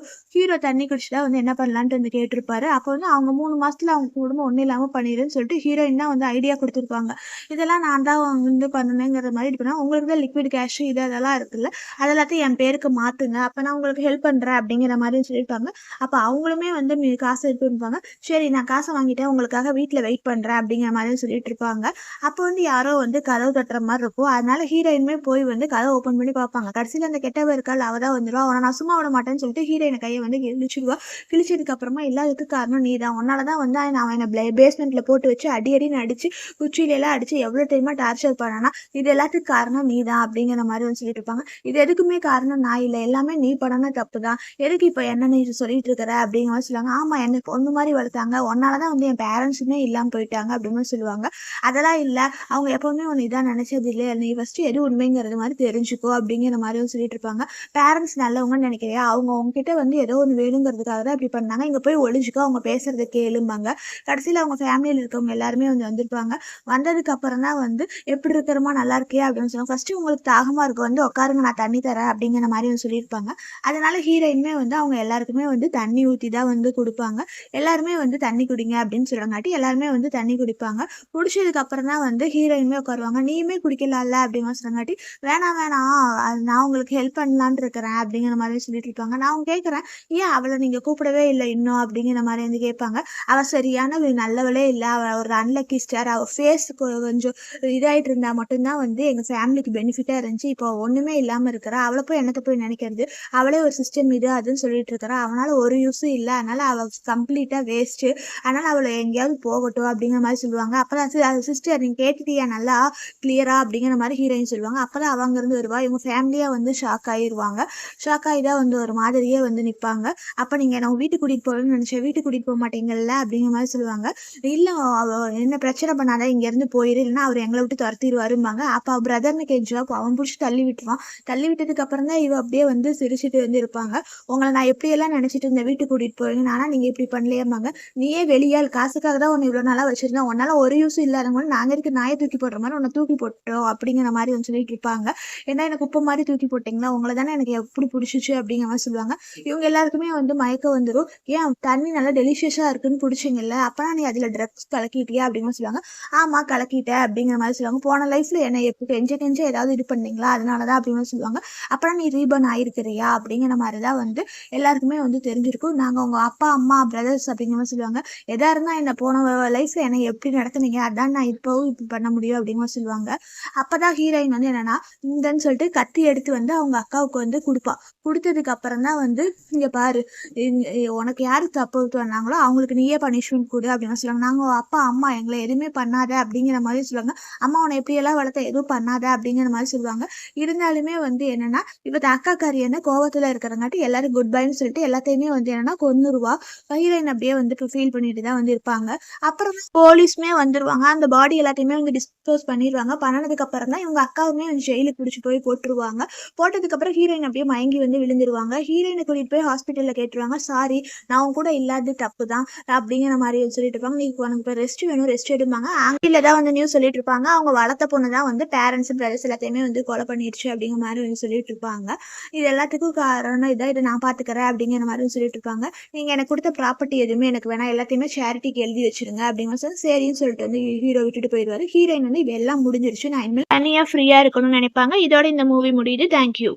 தண்ணி குடிச்சுட்டா வந்து என்ன பண்ணலான்ட்டு வந்து கேட்டிருப்பாரு. அப்போ வந்து அவங்க 3 மாசத்துல அவங்க குடும்பம் ஒன்றும் இல்லாமல் பண்ணிடுன்னு சொல்லிட்டு ஹீரோயின் தான் வந்து ஐடியா கொடுத்துருப்பாங்க. இதெல்லாம் நான் தான் வந்து பண்ணணுங்கிற மாதிரி இது பண்ணா, உங்களுக்கு தான் லிக்விட் கேஷ் அதெல்லாம் இருக்குல்ல, அதெல்லாத்தையும் என் பேருக்கு மாத்துங்க, அப்போ நான் உங்களுக்கு ஹெல்ப் பண்றேன் அப்படிங்கிற மாதிரி சொல்லியிருப்பாங்க. அப்போ அவங்களுமே வந்து காசு எடுத்துருப்பாங்க. சரி நான் காசை வாங்கிட்டேன், உங்களுக்காக வீட்டில் வெயிட் பண்றேன் அப்படிங்கிற மாதிரி சொல்லிட்டு இருப்பாங்க. அப்போ வந்து யாரோ வந்து கதவு தட்டுற மாதிரி இருக்கும். அதனால ஹீரோயினுமே போய் வந்து கதவை ஓப்பன் பண்ணி பார்ப்பாங்க. கடைசியில் அந்த கெட்டவ இருக்காள் அவ தான் வந்துடுவா. அவனை நான் சும்மா விட மாட்டேன்னு சொல்லிட்டு ஹீரோயின் கையை வந்து கிழிச்சிடுவா. கிழிச்சதுக்கு அப்புறமா இல்லாததுக்கு காரணம் நீ தான், உன்னாலதான் வந்து அவன் என்ன பேஸ்மெண்ட்ல போட்டு வச்சு அடின்னு அடிச்சு குச்சியில எல்லாம் அடிச்சு எவ்வளவு டைமா டார்ச்சர் பண்ணானா, இது எல்லாத்துக்கும் காரணம் நீ தான் அப்படிங்கிற மாதிரி வந்து சொல்லிட்டு இருப்பாங்க. இது எதுக்குமே காரணம் நான் இல்லை, எல்லாமே நீ பண்ணன தப்பு தான், எதுக்கு இப்ப என்ன நீ சொல்லிட்டு இருக்கிற அப்படிங்கிற மாதிரி சொல்லுவாங்க. ஆமா என்ன பொண்ணு மாதிரி வளர்த்தாங்க, உன்னாலதான் வந்து என் பேரண்ட்ஸுமே இல்லாம போயிட்டாங்க அப்படின்னு சொல்லுவாங்க. அதெல்லாம் இல்ல, அவங்க எப்பவுமே ஒன்னு இதான் நினைச்சது இல்லையா, நீ ஃபர்ஸ்ட் எது உண்மைங்கிறது மாதிரி தெரிஞ்சுக்கோ அப்படிங்கிற மாதிரி சொல்லிட்டு இருப்பாங்க. பேரண்ட்ஸ் நல்லவங்கன்னு நினைக்கிறியா, அவங்க உங்ககிட்ட வந்து ஏதோ ஒன்று வேணுங்கிறதுக்காக தான் இப்படி பண்ணாங்க, இங்க போய் ஒளிஞ்சுக்கோ, அவங்க பேசுறத கேளும்பாங்க. கடைசியில அவங்க ஃபேமிலியில இருக்கவங்க எல்லாருமே வந்து வந்திருப்பாங்க. வந்ததுக்கு அப்புறம் தான் வந்து எப்படி இருக்கிறமா நல்லா இருக்கியா அப்படின்னு சொல்லுவாங்க. ஃபர்ஸ்ட் உங்களுக்கு தாகமா இருக்கு, வந்து உட்காருங்க நான் தண்ணி தரேன் அப்படிங்கிற மாதிரி வந்து சொல்லியிருப்பாங்க. அதனால ஹீரோயினுமே வந்து அவங்க எல்லாருக்குமே வந்து தண்ணி ஊற்றி தான் வந்து கொடுப்பாங்க. எல்லாருமே வந்து தண்ணி குடிங்க அப்படின்னு சொல்றங்காட்டி எல்லாருமே வந்து தண்ணி குடிப்பாங்க. குடிச்சதுக்கு அப்புறம் தான் வந்து ஹீரோயினுமே உட்காருவாங்க. நீயுமே குடிக்கலாம்ல அப்படிங்கிற சொல்றங்காட்டி வேணாம் நான் உங்களுக்கு ஹெல்ப் பண்ணலான்னு இருக்கிறேன் அப்படிங்கிற மாதிரி சொல்லிட்டு இருப்பாங்க. நான் அவங்க கேட்குறேன், ஏன் அவளை நீங்க கூப்பிடவே இல்லை இன்னும் அப்படிங்கிற மாதிரி வந்து கேட்பாங்க. அவ சரியான நல்லவளே இல்லை, அவ ஒரு அன்லக்கி ஸ்டார், அவ ஃபேஸ் கொஞ்சம் இதாயிட்டு இருந்தா மட்டும்தான் வந்து எங்க ஃபேமிலிக்கு பெனிஃபிட்டா இருந்துச்சு, இப்போ ஒண்ணுமே இல்லாம இருக்கிறா, அவளை போய் என்னத்தை போய் நினைக்கிறது, அவளே ஒரு சிஸ்டம் இது அதுன்னு சொல்லிட்டு இருக்கிறா, அவனால ஒரு யூஸும் இல்லை, அதனால அவ கம்ப்ளீட்டா வேஸ்ட், அதனால அவளை எங்கேயாவது போகட்டும் அப்படிங்கிற மாதிரி சொல்லுவாங்க. அப்பதான் சிஸ்டர் நீங்க கேட்டுட்டியா நல்லா கிளியரா அப்படிங்கிற மாதிரி ஹீரோயின் சொல்லுவாங்க. அப்பதான் அவங்க இருந்து வருவா. இவங்க ஃபேமிலியா வந்து ஷாக் ஆயிருவாங்க. ஷாக் ஆகிதான் வந்து ஒரு மாதிரியே வந்து நிற்பாங்க. அப்ப நீங்க நான் வீட்டுக்கு கூட்டிட்டு போகணும்னு நினைச்சேன், வீட்டுக்கு கூட்டிட்டு போக மாட்டீங்கல்ல அப்படிங்கிற மாதிரி சொல்லுவாங்க. இல்ல என்ன பிரச்சனை பண்ணாத, இங்க இருந்து போயிரு, இல்லைன்னா அவர் எங்களை விட்டு துரத்திடுவாரும்பாங்க. அப்ப பிரதர்னு கெஞ்சுவா, அவன் பிடிச்சி தள்ளி விட்டுருவான். தள்ளி விட்டதுக்கு அப்புறம் தான் இவ அப்படியே வந்து சிரிச்சுட்டு வந்து இருப்பாங்க. உங்களை நான் எப்படியெல்லாம் நினைச்சிட்டு இந்த வீட்டுக்கு கூட்டிட்டு போறீங்க, ஆனா நீங்க இப்படி பண்ணலையாம்பாங்க. நீயே வெளியால், காசுக்காக தான் உன்னை இவ்வளவு நாளா வச்சிருந்தேன், உன்னால ஒரு யூஸ் இல்லாதவங்க நாங்க இருக்க நாயை தூக்கி போடுற மாதிரி உன்னை தூக்கி போட்டோம் அப்படிங்கிற மாதிரி வந்து சொல்லிட்டு இருப்பாங்க. ஏன்னா எனக்கு குப்பை மாதிரி தூக்கி போட்டீங்களா, உங்களை தானே எனக்கு எப்படி பிடிச்சிச்சு அப்படிங்கிற மாதிரி சொல்லுவாங்க. இவங்க எல்லாருக்குமே வந்து மயக்கம் வந்துடும். ஏன் தண்ணி நல்லா டெலிஷியஸா இருக்குன்னு பிடிச்சிங்கல்ல, அப்பனா நீ அதுல ட்ரக்ஸ் கலக்கிட்டியா அப்படிங்கிற சொல்லுவாங்க. ஆமா கலக்கிட்டேன் அப்படிங்கிற மாதிரி சொல்லுவாங்க. போன லைஃப்ல என்ன எப்படி கெஞ்ச ஏதாவது இது பண்ணீங்களா, அதனாலதான் அப்படின்னு சொல்லுவாங்க. அப்பனா நீ ரீபர்ன் ஆயிருக்கிறியா அப்படிங்கிற மாதிரிதான் வந்து எல்லாருக்குமே வந்து தெரிஞ்சிருக்கும். நாங்க உங்க அப்பா அம்மா பிரதர்ஸ் அப்படிங்கிற மாதிரி சொல்லுவாங்க. எதா இருந்தா என்ன போன லைஃப்ல என்ன எப்படி நடத்துனீங்க, அதான் நான் இப்பவும் இப்படி பண்ண முடியும் அப்படிங்கிற மாதிரி சொல்லுவாங்க. அப்பதான் ஹீரோயின் வந்து என்னன்னா இந்தன்னு சொல்லிட்டு கத்தி எடுத்து வந்து அவங்க அக்காவுக்கு வந்து கொடுப்பா. கொடுத்ததுக்கு அப்புறம் தான் வந்து இங்க பாரு, உனக்கு யாரு தப்பு பண்ணாங்களோ அவங்களுக்கு நீயே பனிஷ்மெண்ட் கொடு அப்படின்னு சொல்லுவாங்க. நாங்க அப்பா அம்மா எங்களை எதுவுமே பண்ணாத அப்படிங்கிற மாதிரி சொல்லுவாங்க. அம்மா உன்னை எப்படியெல்லாம் வளர்த்த, எதுவும் பண்ணாத அப்படிங்கிற மாதிரி சொல்லுவாங்க. இருந்தாலுமே வந்து என்னன்னா இப்ப அக்கா காரி என்ன கோவத்துல இருக்கிறங்காட்டி எல்லாரும் குட் பைன்னு சொல்லிட்டு எல்லாத்தையுமே வந்து என்னன்னா கொன்னுருவா. ஹீரோயின் அப்படியே வந்து ஃபீல் பண்ணிட்டு தான் வந்து இருப்பாங்க. அப்புறம் போலீஸ்மே வந்துருவாங்க. அந்த பாடி எல்லாத்தையுமே வந்து டிஸ்போஸ் பண்ணிடுவாங்க. பண்ணதுக்கு அப்புறம் தான் இவங்க அக்காவுமே வந்து ஜெயிலுக்கு பிடிச்சி போய் போட்டுருவாங்க. போட்டதுக்கு அப்புறம் ஹீரோயின் அப்படியே மயங்கி வந்து விழுந்துருவாங்க. ஹீரோயினை கூட்டிட்டு போய் ஹாஸ்பிட்டல்ல கேட்டுருவாங்க. சாரி நான் உன் கூட இல்லாத தப்பு தான் அப்படிங்கிற மாதிரி சொல்லிட்டு இருப்பாங்க. நீ உனக்கு இப்போ ரெஸ்ட் வேணும், ரெஸ்ட் எடுப்பாங்க. ஆங்கில தான் வந்து நியூஸ் சொல்லிட்டு இருப்பாங்க. அவங்க வளர்த்த பொண்ணு தான் வந்து பேரண்ட்ஸ் பிரதர்ஸ் எல்லாத்தையுமே வந்து கொலை பண்ணிடுச்சு அப்படிங்கிற மாதிரி வந்து சொல்லிட்டு இருப்பாங்க. இது எல்லாத்துக்கும் காரணம் இதான். இதை நான் பார்த்துக்கிறேன் அப்படிங்கிற மாதிரி சொல்லிட்டு இருப்பாங்க. நீங்கள் எனக்கு கொடுத்த ப்ராப்பர்ட்டி எதுவுமே எனக்கு வேணாம், எல்லாத்தையுமே சேரிட்டிக்கு எழுதி வச்சிருங்க அப்படிங்கிற சொல்லி சரின்னு சொல்லிட்டு வந்து ஹீரோ விட்டுட்டு போயிடுவாரு. ஹீரோயின் வந்து இது எல்லாம் முடிஞ்சிருச்சு, நான் இனிமேல் தனியாக ஃப்ரீயாக இருக்கணும்னு நினைப்பாங்க. இதோட இந்த மூவி முடியுது. தேங்க்யூ.